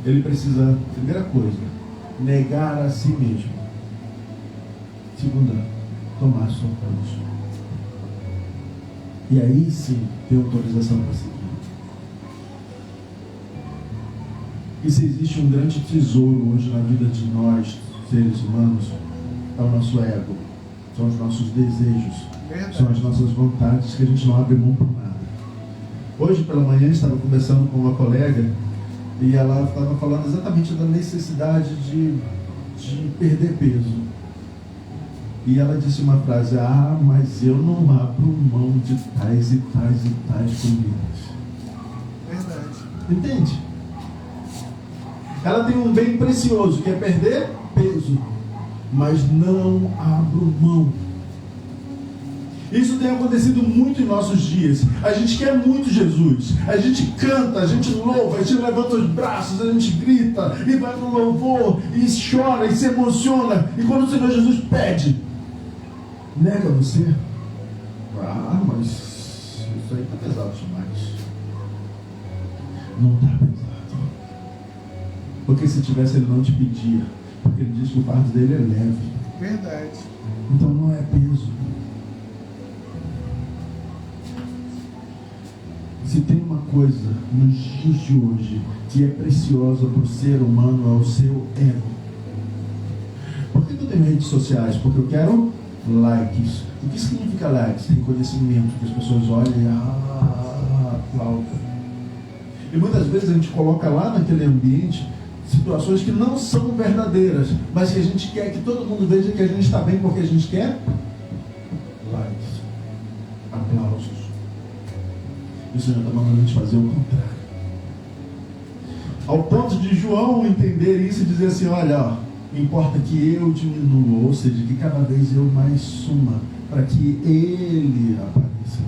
ele precisa, primeira coisa, negar a si mesmo. Segunda, tomar sua cruz. E aí sim tem autorização para seguir. E se existe um grande tesouro hoje na vida de nós, seres humanos, é o nosso ego. São os nossos desejos. Verdade. São as nossas vontades que a gente não abre mão por nada. Hoje pela manhã eu estava conversando com uma colega e ela estava falando exatamente da necessidade de perder peso. E ela disse uma frase: ah, mas eu não abro mão de tais e tais e tais comidas. Verdade. Entende? Ela tem um bem precioso que é perder peso, mas não abro mão. Isso tem acontecido muito em nossos dias. A gente quer muito Jesus. A gente canta, a gente louva, a gente levanta os braços, a gente grita e vai no louvor e chora e se emociona. E quando o Senhor Jesus pede, nega você. Ah, mas isso aí está pesado demais. Não está pesado. Porque se tivesse, Ele não te pedia. Porque Ele diz que o fardo dele é leve. Verdade. Então não é peso. Se tem uma coisa nos dias de hoje que é preciosa para o ser humano, é o seu ego. Por que eu tenho redes sociais? Porque eu quero likes. O que significa likes? Tem conhecimento, que as pessoas olham e aplaudem. E muitas vezes a gente coloca lá naquele ambiente situações que não são verdadeiras, mas que a gente quer que todo mundo veja que a gente está bem porque a gente quer likes, aplausos. E o Senhor está mandando a gente fazer o contrário. Ao ponto de João entender isso e dizer assim: olha, ó, importa que eu diminua, ou seja, que cada vez eu mais suma, para que Ele apareça.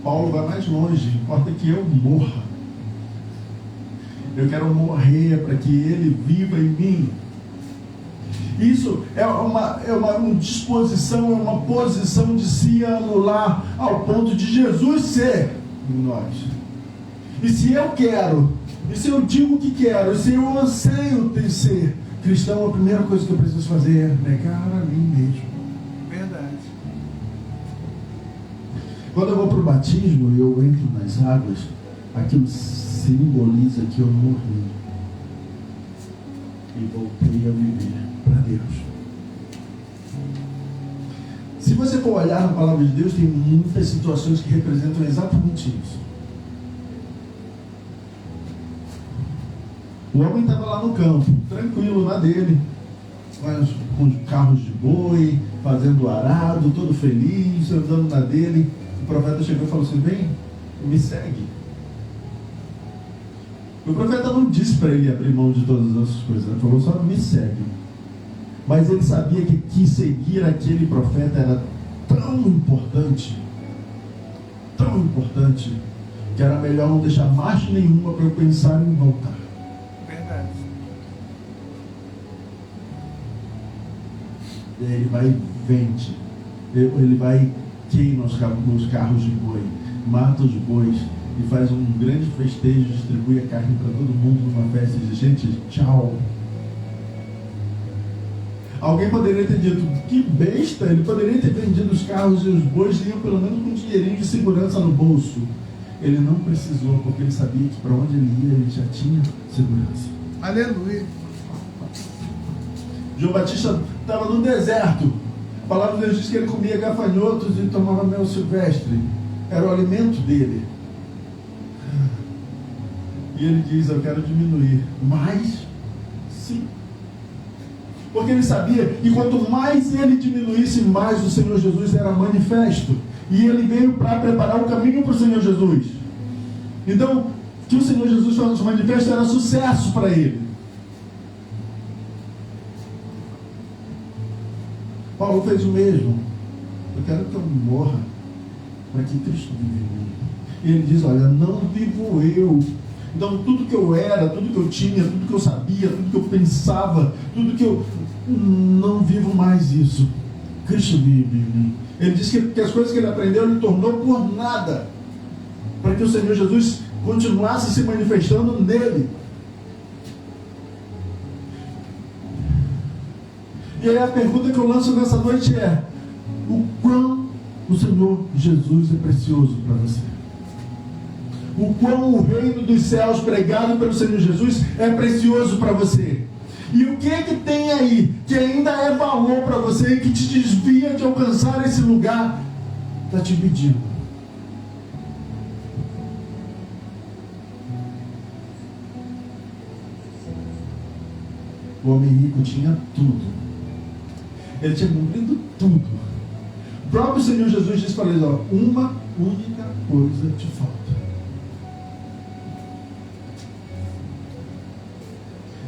Paulo vai mais longe: importa que eu morra. Eu quero morrer para que Ele viva em mim. Isso é uma disposição, é uma posição de se anular ao ponto de Jesus ser em nós. E se eu quero, e se eu digo que quero, e se eu anseio ter ser cristão, a primeira coisa que eu preciso fazer é negar a mim mesmo. Verdade. Quando eu vou para o batismo e eu entro nas águas, aquilo simboliza que eu morri e voltei a viver para Deus. Se você for olhar na palavra de Deus, tem muitas situações que representam exatamente isso. O homem estava lá no campo, tranquilo na dele, com os carros de boi, fazendo arado, todo feliz, andando na dele. O profeta chegou e falou assim: vem, me segue. O profeta não disse para ele abrir mão de todas essas coisas, ele falou só: me segue. Mas ele sabia que seguir aquele profeta era tão importante, que era melhor não deixar margem nenhuma para eu pensar em voltar. Verdade. Ele vai, vende, ele vai, queima os carros de boi, mata os bois e faz um grande festejo, distribui a carne para todo mundo numa festa e diz: gente, tchau. Alguém poderia ter dito: que besta, ele poderia ter vendido os carros e os bois e iam pelo menos com um dinheirinho de segurança no bolso. Ele não precisou, porque ele sabia que para onde ele ia, ele já tinha segurança. Aleluia. João Batista estava no deserto. A palavra de Deus diz que ele comia gafanhotos e tomava mel silvestre. Era o alimento dele. E ele diz: eu quero diminuir. Mas, sim. Porque ele sabia que quanto mais ele diminuísse, mais o Senhor Jesus era manifesto. E ele veio para preparar o caminho para o Senhor Jesus. Então, que o Senhor Jesus fosse manifesto era sucesso para ele. Paulo fez o mesmo. Eu quero que eu morra para que Cristo vive em mim. E ele diz: olha, não vivo eu. Então tudo que eu era, tudo que eu tinha, tudo que eu sabia, tudo que eu pensava, tudo que eu não vivo mais isso. Cristo vive em mim. Ele diz que as coisas que ele aprendeu ele tornou por nada, para que o Senhor Jesus continuasse se manifestando nele. E aí a pergunta que eu lanço nessa noite é: o quão o Senhor Jesus é precioso para você? O quão o reino dos céus pregado pelo Senhor Jesus é precioso para você? E o que é que tem aí que ainda é valor para você e que te desvia de alcançar esse lugar? Está te impedindo. O homem rico tinha tudo. Ele tinha cumprido tudo. O próprio Senhor Jesus disse para eles: ó, uma única coisa te falta.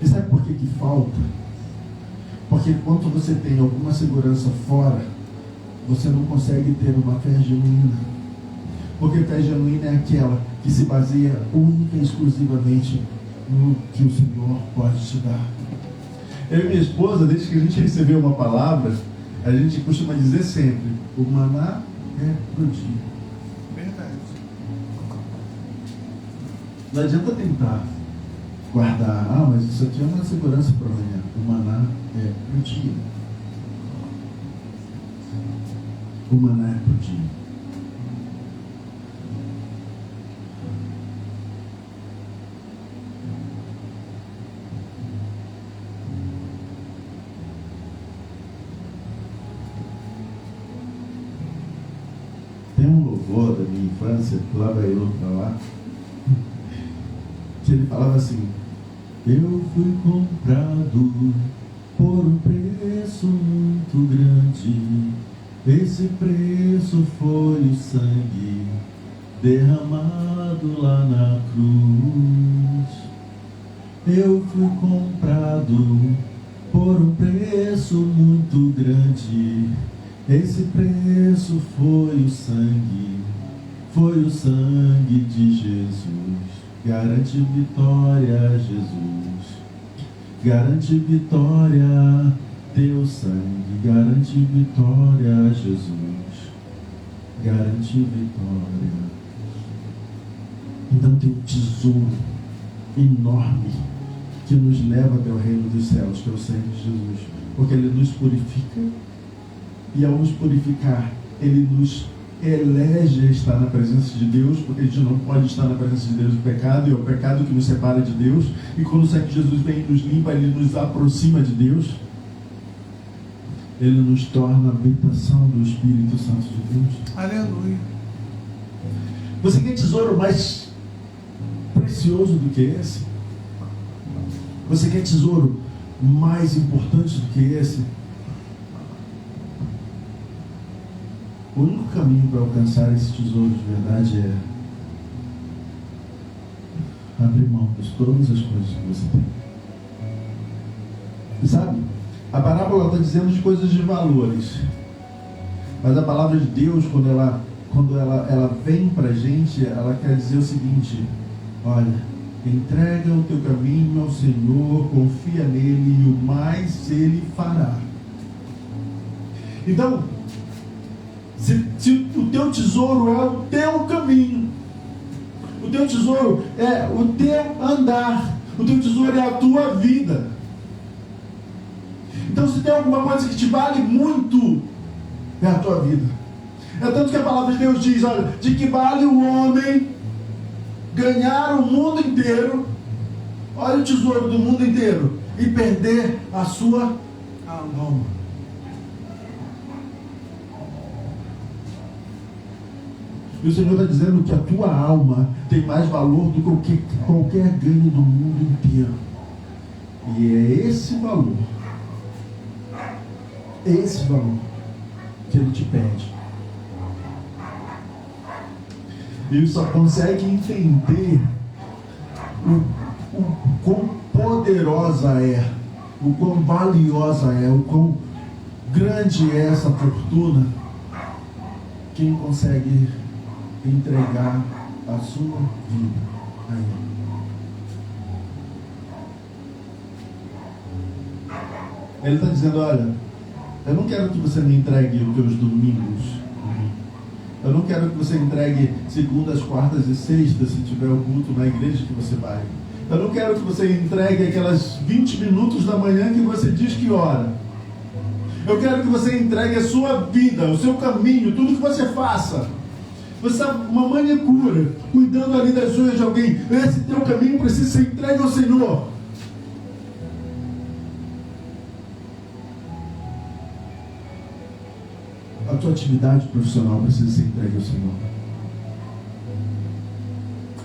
E sabe por que falta? Porque enquanto você tem alguma segurança fora, você não consegue ter uma fé genuína. Porque fé genuína é aquela que se baseia única e exclusivamente no que o Senhor pode te dar. Eu e minha esposa, desde que a gente recebeu uma palavra, a gente costuma dizer sempre: o maná é pro dia. Verdade. Não adianta tentar guardar: mas isso aqui é uma segurança para amanhã. O maná é pro dia. O maná é pro dia. Tem um louvor da minha infância, lá vai eu para lá, que ele falava assim: eu fui comprado por um preço muito grande, esse preço foi o sangue derramado lá na cruz. Eu fui comprado por um preço muito grande, esse preço foi o sangue de Jesus. Garante vitória, Jesus. Garante vitória Teu sangue garante vitória, Jesus. Garante vitória. Então tem um tesouro enorme que nos leva até o reino dos céus, que é o sangue de Jesus. Porque ele nos purifica e ao nos purificar, ele nos elege a estar na presença de Deus, porque a gente não pode estar na presença de Deus no pecado, e é o pecado que nos separa de Deus. E quando o sangue de Jesus vem e nos limpa, ele nos aproxima de Deus. Ele nos torna a habitação do Espírito Santo de Deus. Aleluia. Você quer tesouro mais precioso do que esse? Você quer tesouro mais importante do que esse? O único caminho para alcançar esse tesouro de verdade é abrir mão de todas as coisas que você tem. Sabe? A parábola está dizendo de coisas de valores. Mas a palavra de Deus, quando ela vem para a gente, ela quer dizer o seguinte: olha, entrega o teu caminho ao Senhor, confia nele e o mais ele fará. Então, se o teu tesouro é o teu caminho, o teu tesouro é o teu andar, o teu tesouro é a tua vida. Então, se tem alguma coisa que te vale muito, é a tua vida. É tanto que a palavra de Deus diz, olha, de que vale o homem ganhar o mundo inteiro, olha o tesouro do mundo inteiro, e perder a sua alma. E o Senhor está dizendo que a tua alma tem mais valor do que qualquer ganho do mundo inteiro. E é esse valor que Ele te pede. E só consegue entender o quão poderosa é, o quão valiosa é, o quão grande é essa fortuna, quem consegue entregar a sua vida a Ele. Ele está dizendo, olha, eu não quero que você me entregue os teus domingos. Eu não quero que você entregue segundas, quartas e sextas, se tiver o culto na igreja que você vai. Eu não quero que você entregue aquelas 20 minutos da manhã que você diz que ora. Eu quero que você entregue a sua vida, o seu caminho, tudo que você faça. Você está uma manicura, cuidando ali das unhas de alguém. Esse teu caminho precisa ser entregue ao Senhor. A tua atividade profissional precisa ser entregue ao Senhor.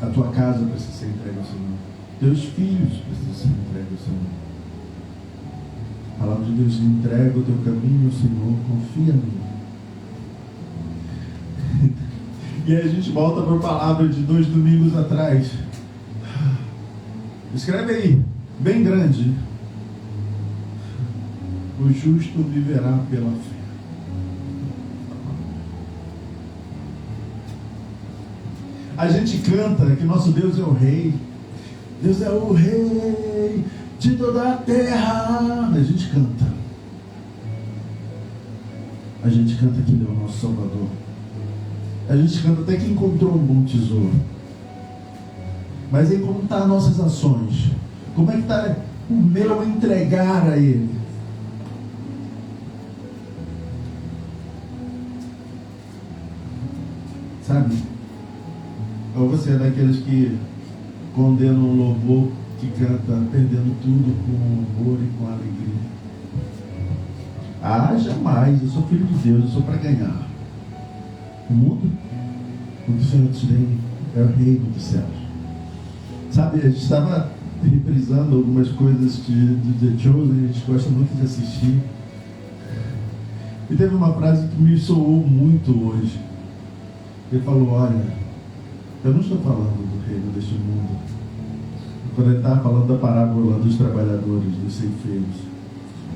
A tua casa precisa ser entregue ao Senhor. Teus filhos precisam ser entregues ao Senhor. A palavra de Deus: entrega o teu caminho ao Senhor, confia nele. E aí a gente volta para a palavra de 2 domingos atrás. Escreve aí, bem grande: o justo viverá pela fé. A gente canta que nosso Deus é o Rei. Deus é o Rei de toda a terra. A gente canta. A gente canta que Ele é o nosso Salvador. A gente canta até que encontrou um bom tesouro. Mas aí como estão as nossas ações? Como é que está o meu entregar a Ele? Sabe? Ou você é daqueles que condenam um louvor que canta perdendo tudo com amor e com alegria? Ah, jamais, eu sou filho de Deus, eu sou para ganhar. O mundo, o que o Senhor te tem, é o reino dos céus. Sabe, a gente estava reprisando algumas coisas de The Chosen, a gente gosta muito de assistir. E teve uma frase que me soou muito hoje. Ele falou: olha, eu não estou falando do reino deste mundo. Quando ele estava falando da parábola dos trabalhadores, dos ceifeiros,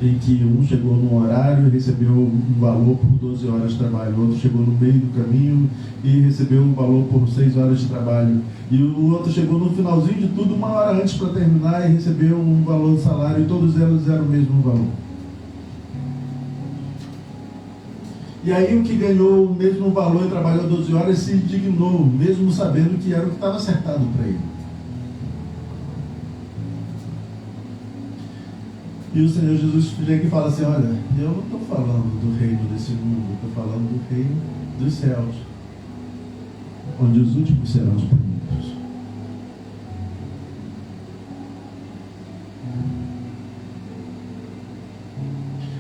em que um chegou num horário e recebeu um valor por 12 horas de trabalho, o outro chegou no meio do caminho e recebeu um valor por 6 horas de trabalho, e o outro chegou no finalzinho de tudo, 1 hora antes para terminar, e recebeu um valor de salário, e todos eles eram o mesmo valor. E aí o que ganhou o mesmo valor e trabalhou 12 horas se indignou, mesmo sabendo que era o que estava acertado para ele. E o Senhor Jesus chega e fala assim: olha, eu não estou falando do reino desse mundo, eu estou falando do reino dos céus, onde os últimos serão os primeiros.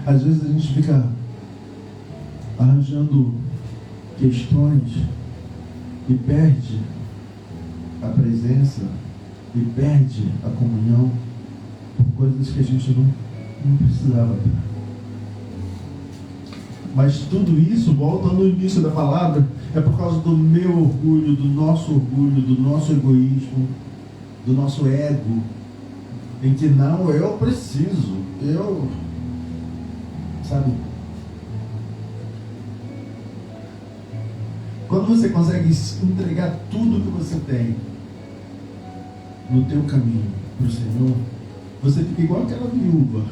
Às vezes a gente fica arranjando questões e perde a presença e perde a comunhão por coisas que a gente não precisava ter. Mas tudo isso, volta no início da palavra, é por causa do meu orgulho, do nosso egoísmo, do nosso ego, em que não, eu preciso, sabe? Quando você consegue entregar tudo que você tem no teu caminho para o Senhor, você fica igual aquela viúva.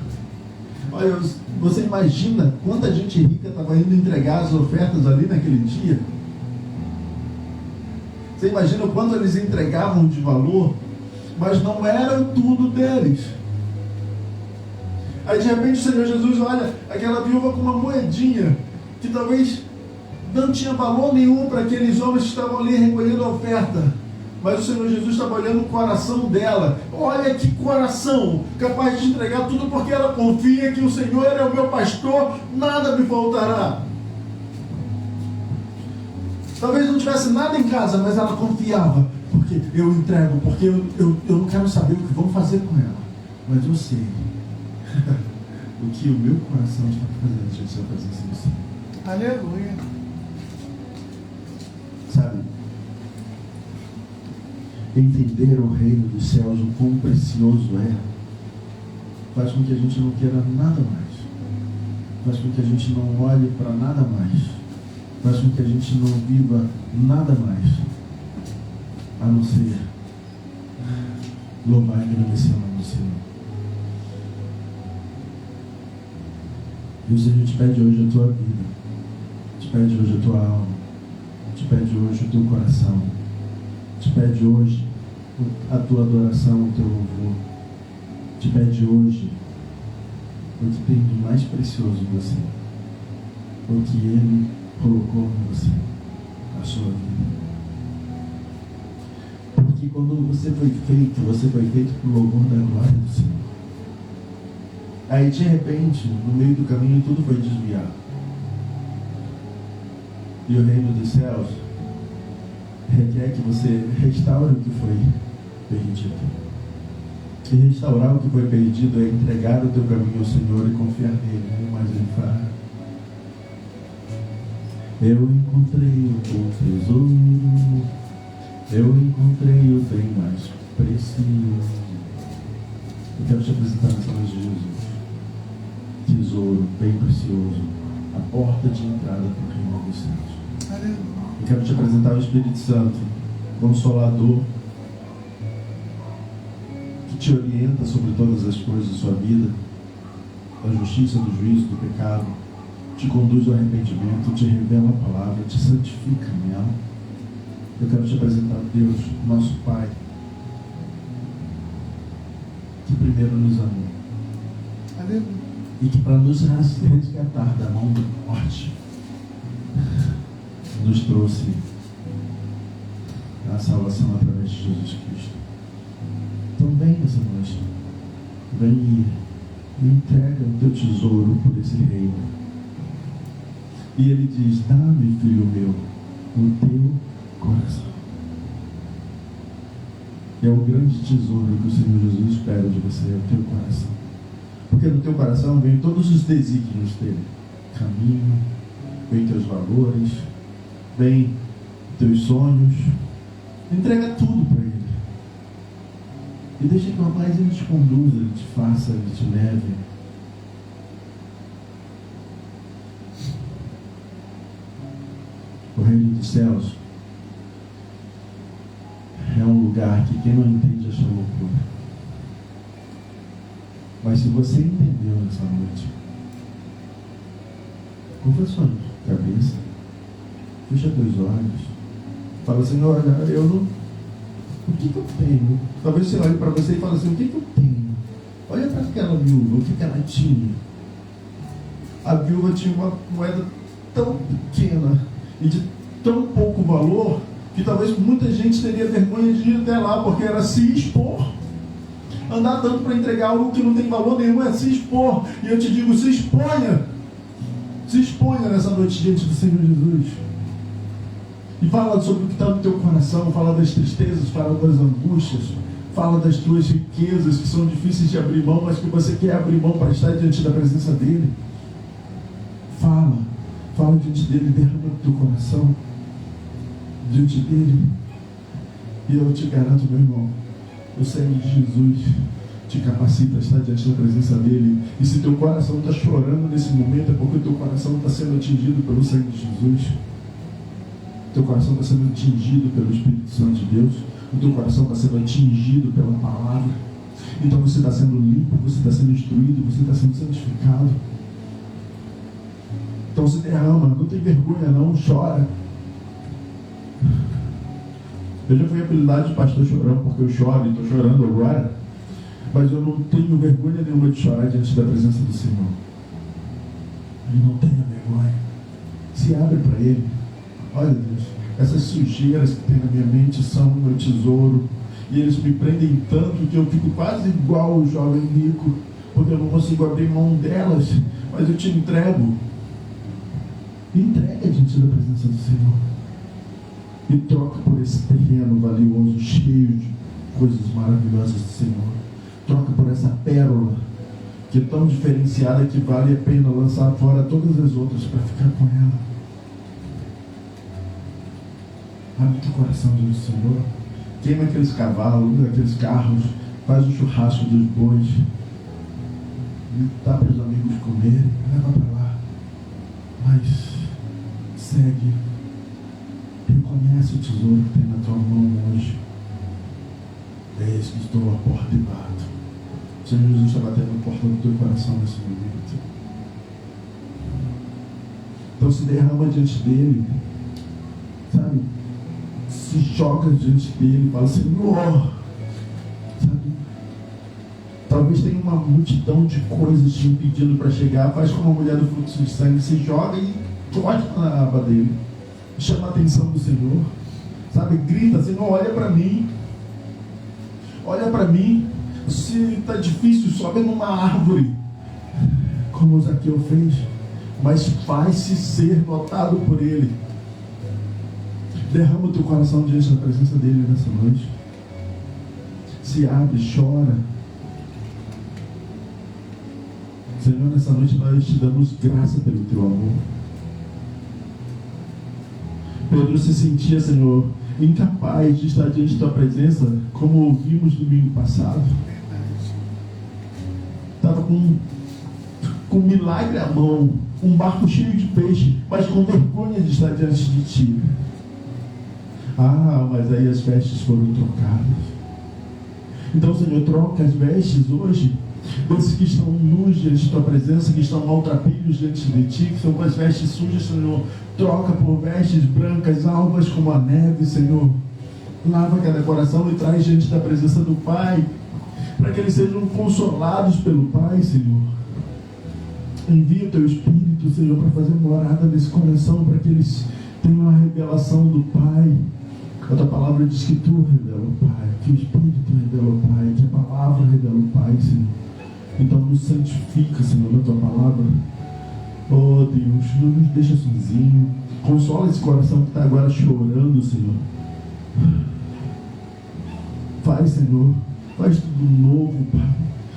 Olha, você imagina quanta gente rica estava indo entregar as ofertas ali naquele dia? Você imagina o quanto eles entregavam de valor, mas não era tudo deles. Aí de repente o Senhor Jesus olha aquela viúva com uma moedinha que talvez não tinha valor nenhum para aqueles homens que estavam ali recolhendo a oferta. Mas o Senhor Jesus estava olhando o coração dela. Olha que coração, capaz de entregar tudo, porque ela confia que o Senhor é o meu pastor, nada me faltará. Talvez não tivesse nada em casa, mas ela confiava, porque eu entrego, porque eu não quero saber o que vão fazer com ela, mas eu sei o que o meu coração está fazendo diante da sua presença do Senhor. Aleluia. Sabe? Entender o reino dos céus, o quão precioso é, faz com que a gente não queira nada mais, faz com que a gente não olhe para nada mais, faz com que a gente não viva nada mais, a não ser louvar e agradecer o nome do Senhor. E o Senhor te pede hoje a tua vida, te pede hoje a tua alma, te pede hoje o teu coração, te pede hoje a tua adoração, o teu louvor. Te pede hoje o que tem de mais precioso em você, o que Ele colocou em você, a sua vida. Porque quando você foi feito para o louvor da glória do Senhor. Aí de repente, no meio do caminho, tudo foi desviado. E o reino dos céus requer que você restaure o que foi perdido. E restaurar o que foi perdido é entregar o teu caminho ao Senhor e confiar nele, como mais ele fala. Eu encontrei o bom tesouro, eu encontrei o bem mais precioso. Eu quero te apresentar nessa noite de Jesus. Tesouro bem precioso, a porta de entrada para o reino dos céus. Aleluia. Eu quero te apresentar o Espírito Santo, Consolador, que te orienta sobre todas as coisas da sua vida, da justiça, do juízo, do pecado, te conduz ao arrependimento, te revela a palavra, te santifica nela. Eu quero te apresentar Deus, nosso Pai, que primeiro nos amou. Aleluia. E que para nos resgatar da mão da morte, nos trouxe a salvação através de Jesus Cristo. Então vem essa noite, vem e entrega o teu tesouro por esse reino. E ele diz: dá-me, filho meu, o teu coração. É o grande tesouro que o Senhor Jesus espera de você, é o teu coração. Porque no teu coração vem todos os desígnios dele. Caminho, vem teus valores, vem teus sonhos. Entrega tudo para ele. E deixa que o mais ele te conduza, ele te faça, ele te leve. O reino dos céus é um lugar que quem não entende acha loucura. Mas se você entendeu nessa noite, confessões. cabeça. Fecha teus olhos. Fala, Senhor, eu não... O que eu tenho? Talvez você olhe para você e fale assim, o que eu tenho? Olha para aquela viúva, o que ela tinha? A viúva tinha uma moeda tão pequena e de tão pouco valor que talvez muita gente teria vergonha de ir até lá, porque era se expor. Andar tanto para entregar algo que não tem valor nenhum é se expor. E eu te digo, se exponha. Se exponha nessa noite diante do Senhor Jesus. E fala sobre o que está no teu coração, fala das tristezas, fala das angústias, fala das tuas riquezas que são difíceis de abrir mão, mas que você quer abrir mão para estar diante da presença dEle. Fala diante dEle, derrama o teu coração diante dEle. E eu te garanto, meu irmão, o sangue de Jesus te capacita a estar diante da presença dEle. E se teu coração está chorando nesse momento, é porque o teu coração está sendo atingido pelo sangue de Jesus. Teu coração está sendo atingido pelo Espírito Santo de Deus. O teu coração está sendo atingido pela palavra. Então você está sendo limpo, você está sendo instruído, você está sendo santificado. Então se derrama, não tem vergonha não, chora. Eu já fui apelidado de pastor chorão porque eu choro e estou chorando agora. Mas eu não tenho vergonha nenhuma de chorar diante da presença do Senhor. E não tenha vergonha. Se abre para Ele. Olha, Deus, essas sujeiras que tem na minha mente são o meu tesouro. E eles me prendem tanto que eu fico quase igual o jovem rico, porque eu não consigo abrir mão delas. Mas eu te entrego. Entrega diante da presença do Senhor. E troca por esse terreno valioso, cheio de coisas maravilhosas do Senhor. Troca por essa pérola, que é tão diferenciada que vale a pena lançar fora todas as outras para ficar com ela. Abre teu coração diante do Senhor. Queima aqueles cavalos, aqueles carros. Faz o churrasco dos bois. E dá para os amigos comerem. Leva para lá. Mas segue. Reconhece o tesouro que tem na tua mão hoje. Eis que estou à porta e bato. O Senhor Jesus está batendo na porta do teu coração nesse momento. Então se derrama diante dele. Sabe? Se joga diante dele, fala, Senhor, sabe? Talvez tenha uma multidão de coisas te impedindo para chegar. Faz como a mulher do fluxo de sangue, se joga e corta na aba dele, chama a atenção do Senhor, sabe? Grita, Senhor, olha para mim, se está difícil, sobe numa árvore, como o Zaqueu fez, mas faz-se ser notado por ele. Derrama o teu coração diante da presença dele nessa noite. Se abre, chora. Senhor, nessa noite nós te damos graça pelo teu amor. Pedro se sentia, Senhor, incapaz de estar diante da tua presença, como ouvimos domingo passado. Estava com um milagre à mão, um barco cheio de peixe, mas com vergonha de estar diante de ti. Ah, mas aí as vestes foram trocadas. Então, Senhor, troca as vestes hoje desses que estão nus diante de tua presença, que estão maltrapilhos diante de ti, que estão com as vestes sujas, Senhor. Troca por vestes brancas, alvas como a neve, Senhor. Lava cada coração e traz diante da presença do Pai, para que eles sejam consolados pelo Pai, Senhor. Envia o teu Espírito, Senhor, para fazer morada nesse coração, para que eles tenham a revelação do Pai. A tua palavra diz que tu revela o Pai, que o Espírito revela o Pai, que a palavra revela o Pai, Senhor. Então nos santifica, Senhor, na tua palavra. Oh Deus, não nos deixa sozinho. Consola esse coração que está agora chorando, Senhor. Faz, Senhor, faz tudo novo, Pai.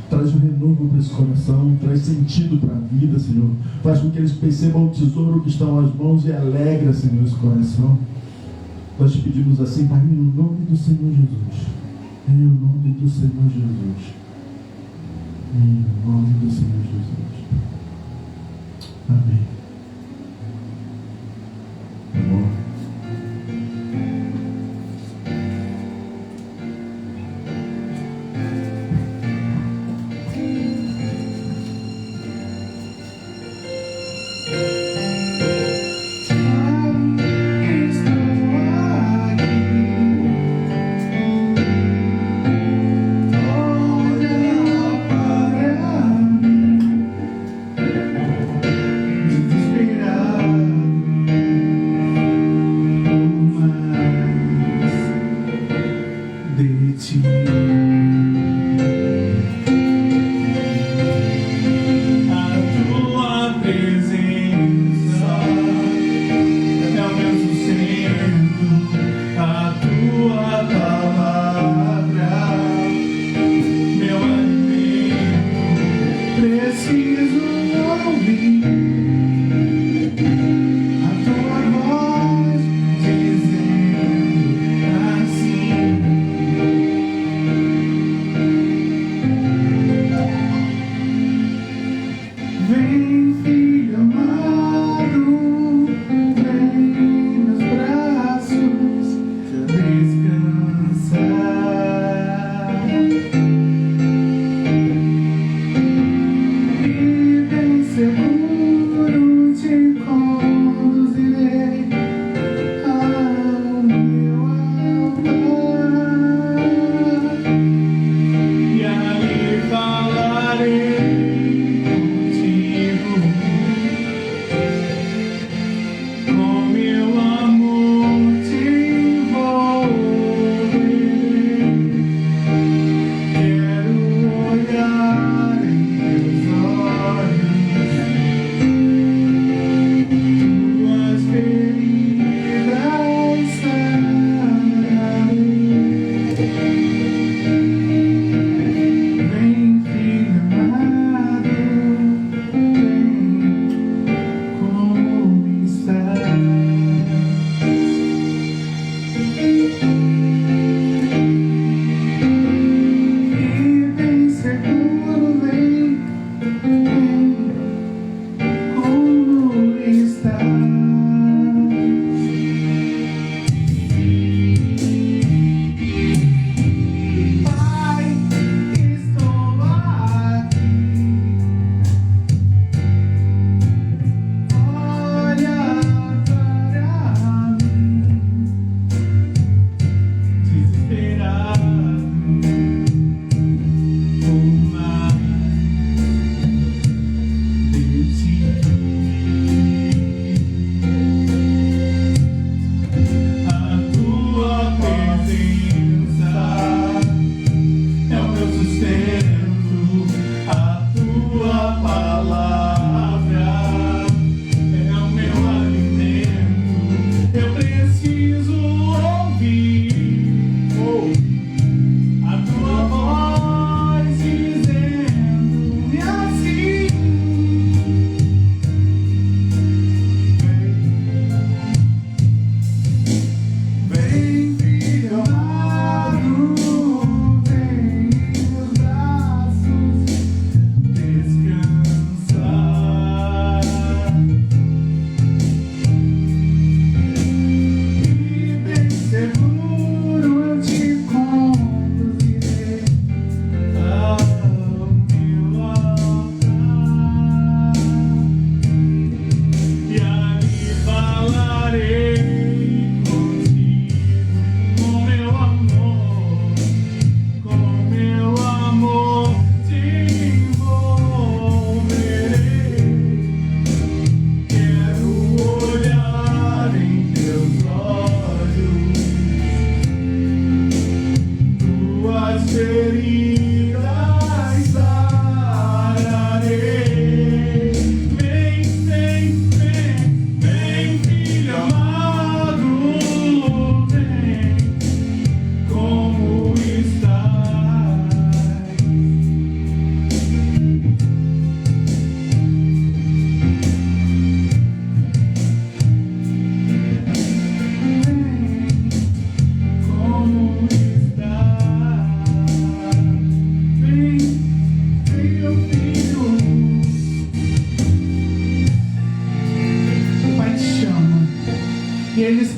Traz um renovo para esse coração, traz sentido para a vida, Senhor. Faz com que eles percebam o tesouro que está às mãos e alegra, Senhor, esse coração. Nós te pedimos assim, Pai, em nome do Senhor Jesus. Em nome do Senhor Jesus. Em nome do Senhor Jesus. Amém. Amor.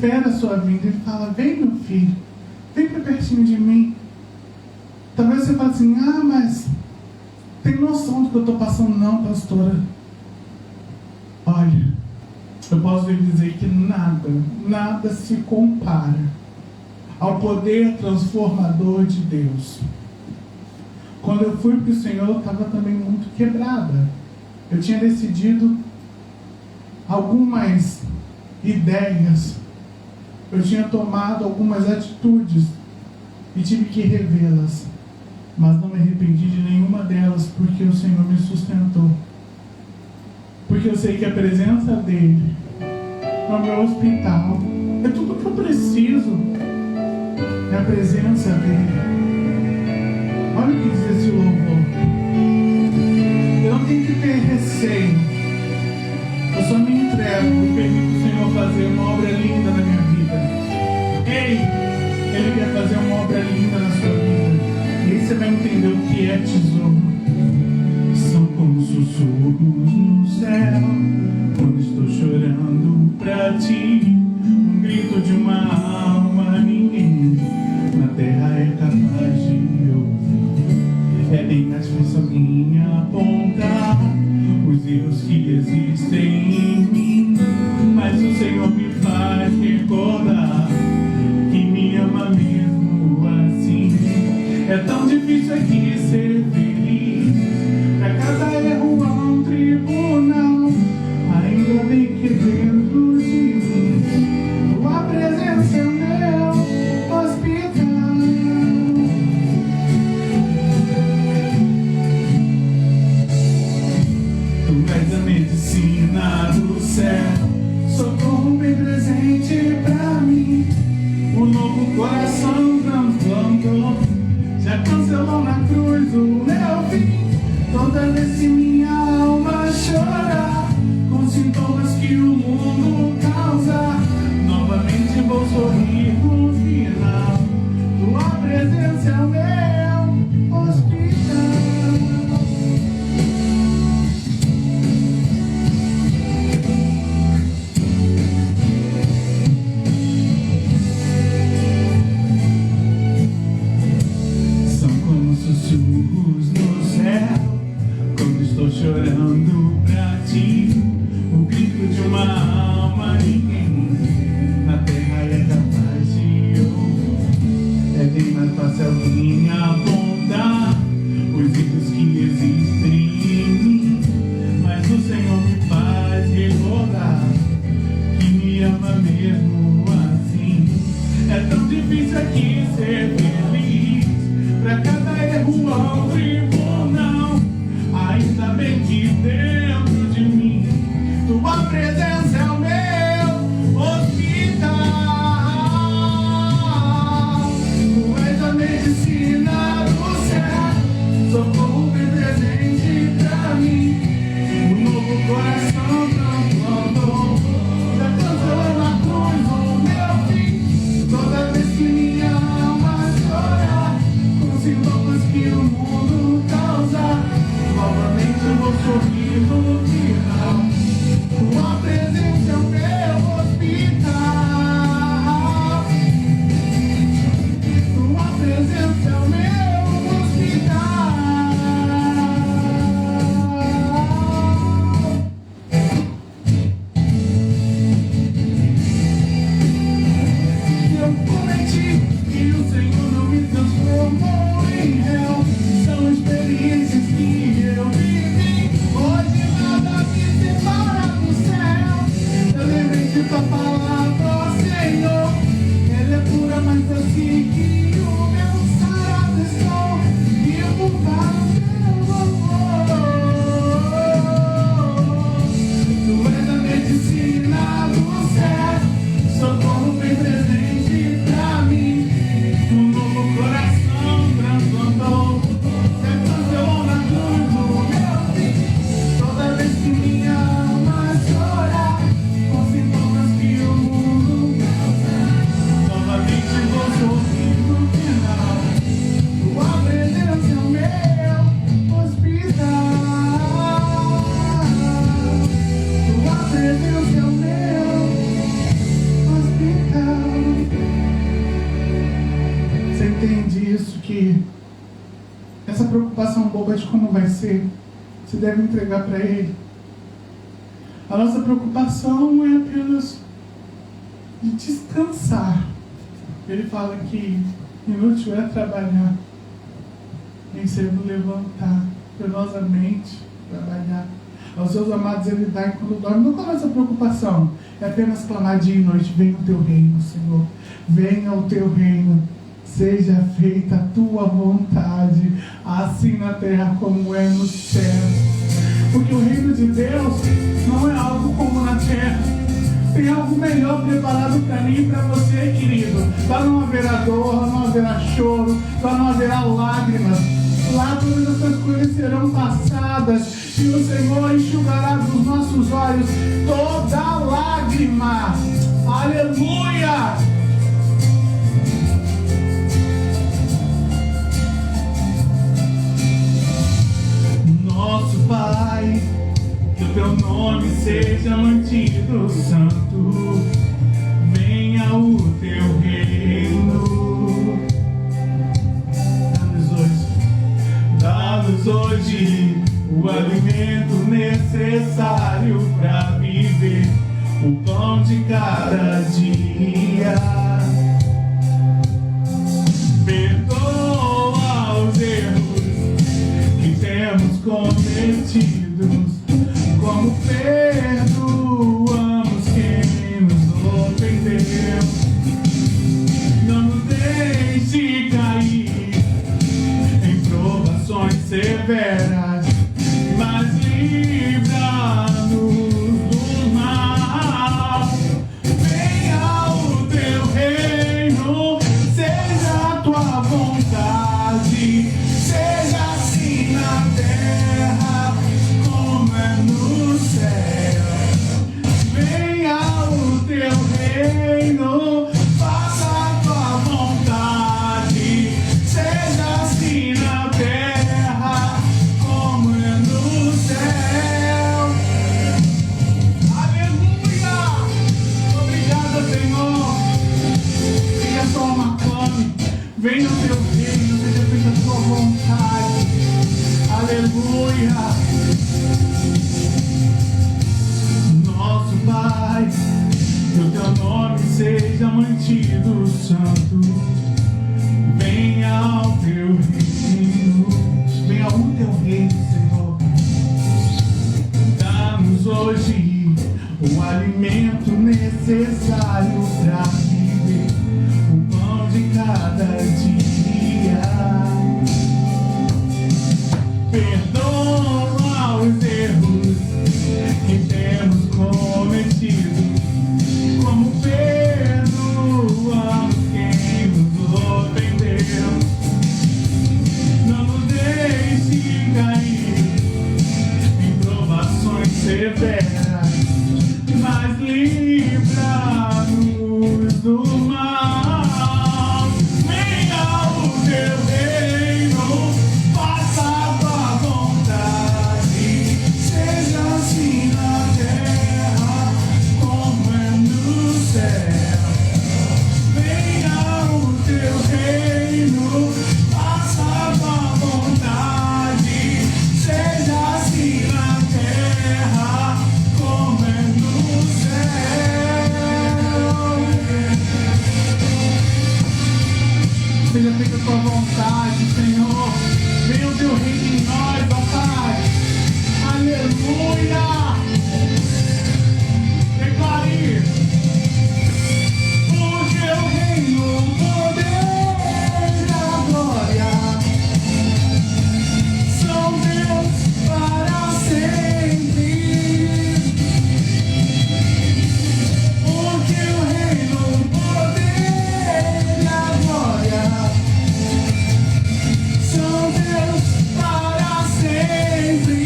espera a sua vinda. Ele fala: vem, meu filho, vem para pertinho de mim. Talvez você fale assim: ah, mas tem noção do que eu estou passando? Não, pastora. Olha, eu posso lhe dizer que nada se compara ao poder transformador de Deus. Quando eu fui para o Senhor, eu estava também muito quebrada. Eu tinha decidido algumas ideias, eu tinha tomado algumas atitudes e tive que revê-las, mas não me arrependi de nenhuma delas, porque o Senhor me sustentou. Porque eu sei que a presença dele no meu hospital é tudo que eu preciso. É a presença dele. Olha o que diz esse louvor. Eu não tenho que ter receio. Eu só me entrego e permito o Senhor fazer uma obra linda na minha vida. Ei, Ele quer fazer uma obra linda na sua vida. E aí você vai entender o que é tesouro. São como sussurros no céu, quando estou chorando pra ti. Um grito de uma alma, ninguém na terra é capaz de ouvir. É bem mais fácil alguém apontar os erros que existem em mim, mas o Senhor me faz recordar que me ama mesmo assim. É tão difícil aqui ser feliz, pra cada erro há um tribunal. Ainda bem que dentro de mim tua presença é meu hospital. Tu és a medicina do céu, socorro bem presente pra mim. O novo coração transplantou, já cancelou na cruz o meu fim. Toda vez que minha alma chorar com sintomas que o mundo causa, novamente vou sorrir no final. Tua presença é o meu hospital. São como sussurros no céu, quando estou chorando pra ti. O grito de uma alma, ninguém na terra é capaz de ouvir. É bem mais fácil alguém apontar os erros que existem em mim, mas o Senhor me faz recordar que me ama mesmo assim. É tão difícil aqui ser feliz, pra cada erro há um tribunal. Ainda bem que dentro de mim tua presença é o meu hospital. Tu és a medicina do céu, socorro bem presente pra mim. O novo coração transplantou, já cancelou na cruz o meu fim. Toda vez que minha alma chorar com sintomas que o mundo causa, novamente eu vou sorrir no final. Tua presença é o meu hospital. Tua presença é o meu hospital. Eu cometi e o Senhor não me transformou em réu. São experiências que eu vivi. Hoje nada me separa do céu. Eu lembrei de tua palavra, Senhor. Ela é pura, mais doce que o meu sarado. Vivo para o teu louvor. Tu és a medicina do céu, socorro bem presente pra mim. Um novo coração transplantou, já cancelou na cruz o meu fim. Toda vez que minha alma chorar com sintomas que o mundo causa, novamente vou sorrir no entende isso, que essa preocupação boba de como vai ser, você deve entregar para Ele. A nossa preocupação é apenas de descansar. Ele fala que inútil é trabalhar, em cedo levantar, penosamente trabalhar. Aos seus amados Ele dá enquanto dorme. Não começa a preocupação, é apenas clamar dia e noite: venha o teu reino, Senhor, venha o teu reino, seja feita a tua vontade, assim na terra como é no céu. Porque o reino de Deus não é algo como na terra. Tem algo melhor preparado para mim e para você, querido. Lá não haverá dor, lá não haverá choro, lá não haverá lágrimas. Lá todas essas coisas serão passadas e o Senhor enxugará dos nossos olhos toda lágrima. Aleluia! Nosso Pai, que o teu nome seja mantido santo, venha o teu reino. Dá-nos hoje o alimento necessário para viver, o pão de cada dia. Perdoa os erros que temos cometidos, como perdoamos quem nos ofendeu. Não nos deixe cair em provações severas, mas livra-nos do mal. Venha o teu reino, seja a tua vontade, seja assim na terra como é no céu. Venha o teu reino, faça a tua vontade, seja assim na terra como é no céu. Aleluia! Obrigado, Senhor. Que a tua alma clame. Venha o teu reino, seja feita a tua vontade. Aleluia! Nosso Pai, que o teu nome seja mantido santo. Venha ao teu reino, venha o teu reino, Senhor. Dá-nos hoje o alimento necessário para viver, o pão de cada dia. Perdoa os erros que temos cometido, como perdoamos quem nos ofendeu. Não nos deixe cair em provações severas, mas livra-nos do mal. Venha o teu reino, faça a tua vontade, seja assim na terra como é no céu. Venha o teu reino, faça a tua vontade, seja assim na terra como é no céu. Seja feita a tua vontade, Senhor. Venha o teu reino em nós, ó Pai. Aleluia! Declare: o teu reino, o poder e a glória são Deus para sempre. O teu reino, o poder e a glória são Deus para sempre.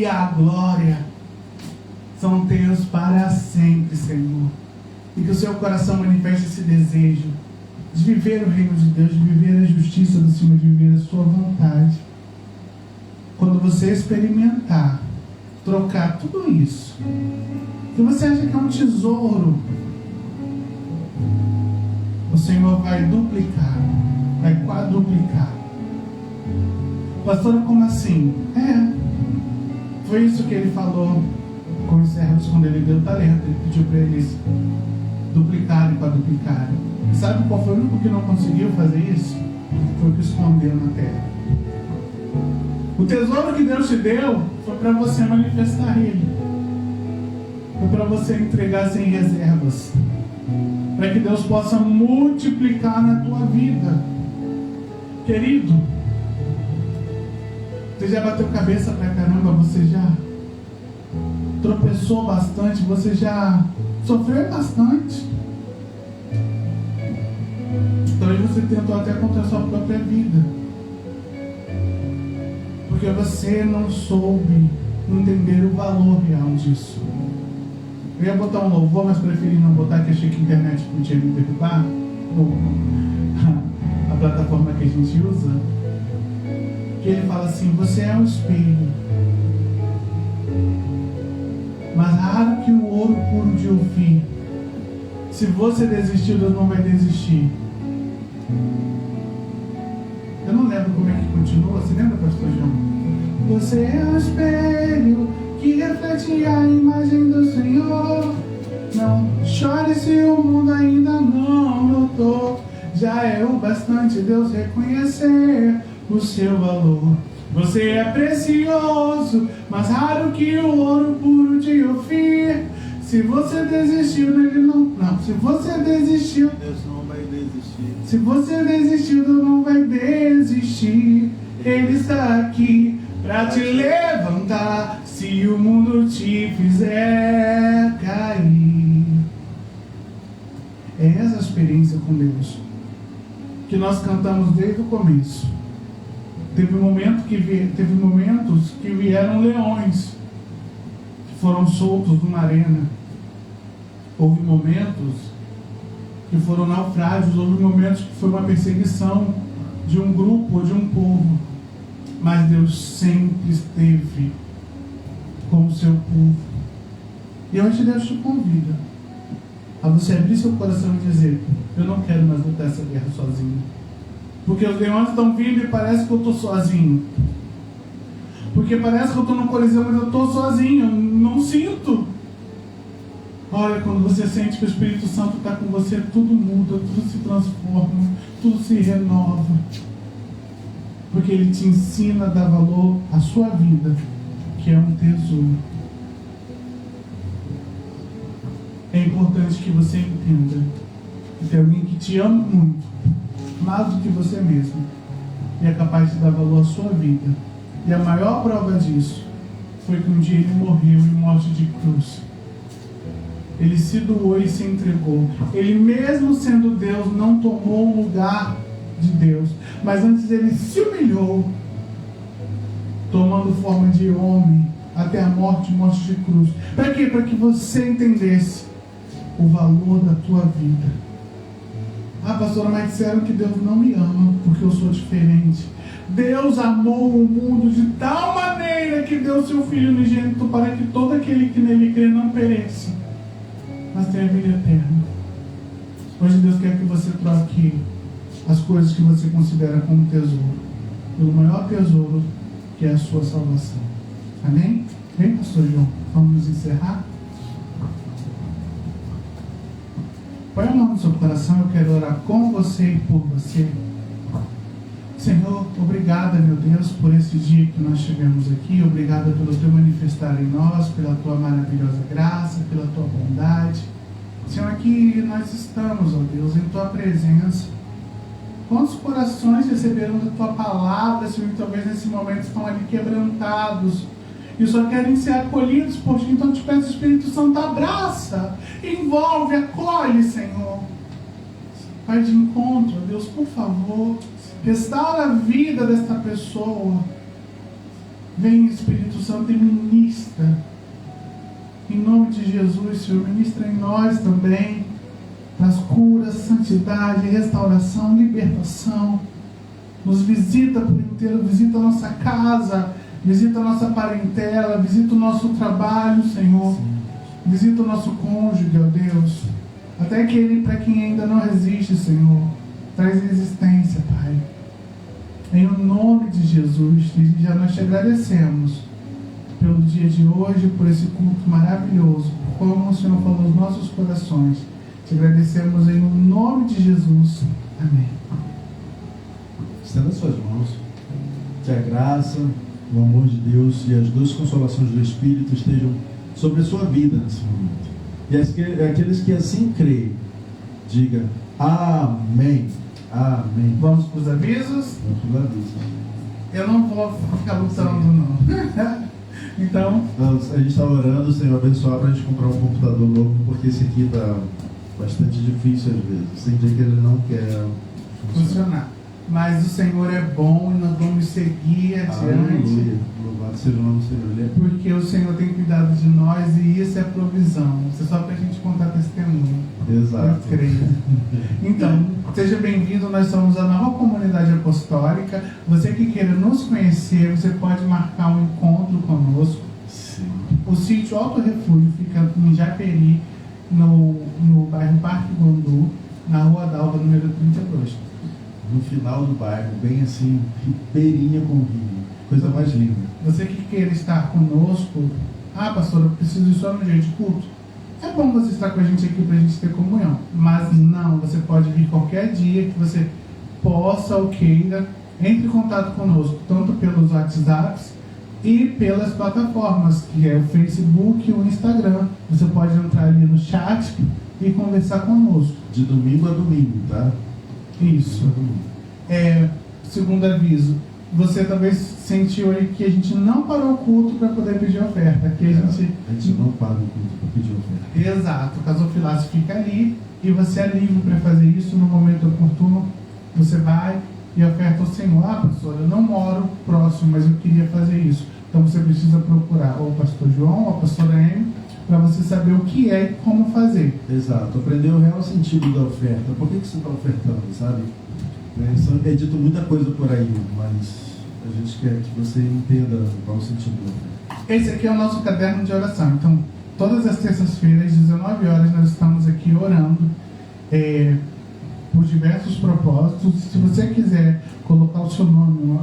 a glória são teus para sempre, Senhor. E que o seu coração manifeste esse desejo de viver o reino de Deus, de viver a justiça do Senhor, de viver a sua vontade. Quando você experimentar, trocar tudo isso, que você acha que é um tesouro, o Senhor vai duplicar, vai quadruplicar. Pastora, como assim? Foi isso que ele falou com os servos quando ele deu o talento. Ele pediu para eles duplicarem e quadruplicarem. Sabe qual foi o único que não conseguiu fazer isso? Foi o que escondeu na terra. O tesouro que Deus te deu foi para você manifestar Ele. Foi para você entregar sem reservas. Para que Deus possa multiplicar na tua vida. Querido, você já bateu cabeça pra caramba, você já tropeçou bastante, você já sofreu bastante. Talvez você tentou até contra a sua própria vida. Porque você não soube entender o valor real disso. Eu ia botar um louvor, mas preferi não botar, que achei que a internet podia me derrubar. A plataforma que a gente usa. Que ele fala assim: você é um espelho, mas raro que o ouro puro de Ofir. Se você desistir, Deus não vai desistir. Eu não lembro como é que continua. Você lembra, pastor João? Você é um espelho que reflete a imagem do Senhor. Não chore se o mundo ainda não notou. Já é o bastante Deus reconhecer o seu valor. Você é precioso, mas raro que o ouro puro de Ofir. Se você desistiu, ele não. Se você desistiu, Deus não vai desistir. Se você desistiu, Deus não vai desistir. Ele está aqui para te levantar. Se o mundo te fizer cair. É essa a experiência com Deus que nós cantamos desde o começo. Teve momentos que vieram leões que foram soltos de uma arena. Houve momentos que foram naufrágios, houve momentos que foi uma perseguição de um grupo ou de um povo. Mas Deus sempre esteve com o seu povo. E hoje Deus te convida a você abrir seu coração e dizer: eu não quero mais lutar essa guerra sozinho. Porque os leões estão vindo e parece que eu estou sozinho. Porque parece que eu estou no Coliseu, mas eu estou sozinho, eu não sinto. Olha, quando você sente que o Espírito Santo está com você, tudo muda, tudo se transforma, tudo se renova. Porque Ele te ensina a dar valor à sua vida, que é um tesouro. É importante que você entenda que tem alguém que te ama muito, mais do que você mesmo, e é capaz de dar valor à sua vida. E a maior prova disso foi que um dia Ele morreu em morte de cruz. Ele se doou e se entregou. Ele, mesmo sendo Deus, não tomou o lugar de Deus, mas antes Ele se humilhou, tomando forma de homem, até a morte de cruz. Para quê? Para que você entendesse o valor da tua vida. Ah, pastora, mas disseram que Deus não me ama porque eu sou diferente. Deus amou o mundo de tal maneira que deu seu Filho unigênito para que todo aquele que nele crê não pereça, mas tenha vida eterna. Hoje Deus quer que você troque as coisas que você considera como tesouro pelo maior tesouro, que é a sua salvação. Amém? Vem, pastor João, vamos nos encerrar. Põe a mão no seu coração, eu quero orar com você e por você. Senhor, obrigada, meu Deus, por esse dia que nós tivemos aqui. Obrigada pelo teu manifestar em nós, pela tua maravilhosa graça, pela tua bondade. Senhor, aqui nós estamos, ó Deus, em tua presença. Quantos corações receberam da tua palavra, Senhor, que talvez nesse momento estão ali quebrantados e só querem ser acolhidos por ti. Então te peço, Espírito Santo, abraça, envolve, acolhe, Senhor. Vai de encontro, Deus, por favor. Restaura a vida desta pessoa. Vem, Espírito Santo, e ministra. Em nome de Jesus, Senhor, ministra em nós também. Traz cura, santidade, restauração, libertação. Nos visita por inteiro, visita a nossa casa, visita a nossa parentela, visita o nosso trabalho, Senhor. Sim. Visita o nosso cônjuge, ó Deus. Até aquele para quem ainda não resiste, Senhor. Traz existência, Pai. Em nome de Jesus, já nós te agradecemos pelo dia de hoje, por esse culto maravilhoso, por como o Senhor falou nos nossos corações. Te agradecemos em nome de Jesus. Amém. Estenda as suas mãos. Que a graça, o amor de Deus e as duas consolações do Espírito estejam sobre a sua vida nesse momento. E aqueles que assim creem, diga amém. Amém. Vamos para os avisos? Vamos para os avisos. Eu não vou ficar lutando, não. Então, a gente está orando, Senhor, abençoar para a gente comprar um computador novo, porque esse aqui está bastante difícil às vezes. Tem dia que ele não quer funcionar. Mas o Senhor é bom e nós vamos seguir adiante. Aleluia. Louvado seja o nome do Senhor. Porque o Senhor tem cuidado de nós e isso é provisão. Isso é só para a gente contar testemunho. Exato. Eu creio. Então, seja bem-vindo. Nós somos a nova comunidade apostólica. Você que queira nos conhecer, você pode marcar um encontro conosco. Sim. O sítio Alto Refúgio fica em Japeri, no bairro Parque Gondu, na Rua Dalva, número 32. No final do bairro, bem assim, ribeirinha com o rio. Coisa mais linda. Você que queira estar conosco, pastor, eu preciso ir só no dia de culto. É bom você estar com a gente aqui para a gente ter comunhão. Mas não, você pode vir qualquer dia que você possa ou queira. Entre em contato conosco, tanto pelos WhatsApps e pelas plataformas, que é o Facebook e o Instagram. Você pode entrar ali no chat e conversar conosco. De domingo a domingo, tá? Isso. Segundo aviso, você talvez sentiu aí que a gente não parou o culto para poder pedir oferta. Aqui a gente não para o culto para pedir oferta. Exato. O casofilácio fica ali e você é livre para fazer isso no momento oportuno. Você vai e oferta ao Senhor. Pastor, eu não moro próximo, mas eu queria fazer isso. Então você precisa procurar ou o pastor João ou a pastora Amy para você saber o que é e como fazer. Exato, aprender o real sentido da oferta. Por que você está ofertando, sabe? É dito muita coisa por aí, mas a gente quer que você entenda qual o sentido da oferta. Esse aqui é o nosso caderno de oração. Então, todas as terças-feiras, às 19 horas, nós estamos aqui orando por diversos propósitos. Se você quiser colocar o seu nome,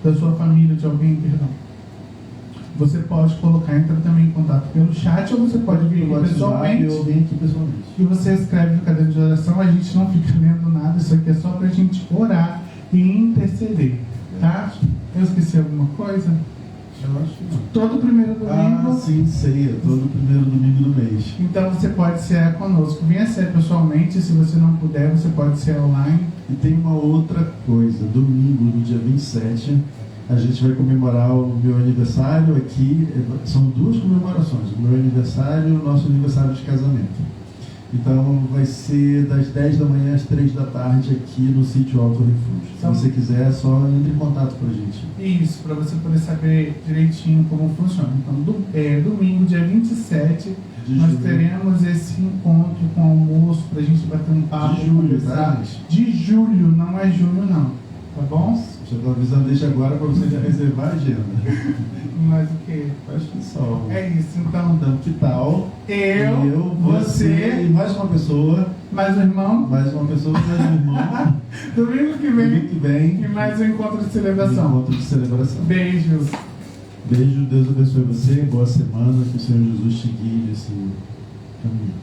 da sua família, de alguém, perdão, você pode colocar, entra também em contato pelo chat, ou você pode vir pessoalmente. Eu venho aqui pessoalmente. E você escreve no caderno de oração, a gente não fica lendo nada, isso aqui é só pra gente orar e interceder, tá? Eu esqueci alguma coisa? Eu acho que não. Todo primeiro domingo. Sim, ceia, todo primeiro domingo do mês. Então você pode cear conosco. Venha cear pessoalmente, se você não puder, você pode cear online. E tem uma outra coisa, domingo, no dia 27, a gente vai comemorar o meu aniversário aqui. São duas comemorações, o meu aniversário e o nosso aniversário de casamento. Então vai ser das 10 da manhã às 3 da tarde aqui no sítio Alto Refúgio. Então, se você quiser, só entre em contato com a gente. Isso, para você poder saber direitinho como funciona. Então, domingo, dia 27, nós teremos esse encontro com almoço para a gente bater um papo. De julho, tá? De julho, não é julho não, tá bom? Já estou avisando desde agora para você já reservar a agenda. Mas o quê? Acho que só. É isso, então. Então, que tal? Eu, você e mais uma pessoa. Mais um irmão. Mais uma pessoa, mais um irmão. Domingo que vem. E mais um encontro de celebração. Encontro de celebração. Beijos. Beijo, Deus abençoe você. Boa semana. Que o Senhor Jesus te guie nesse caminho.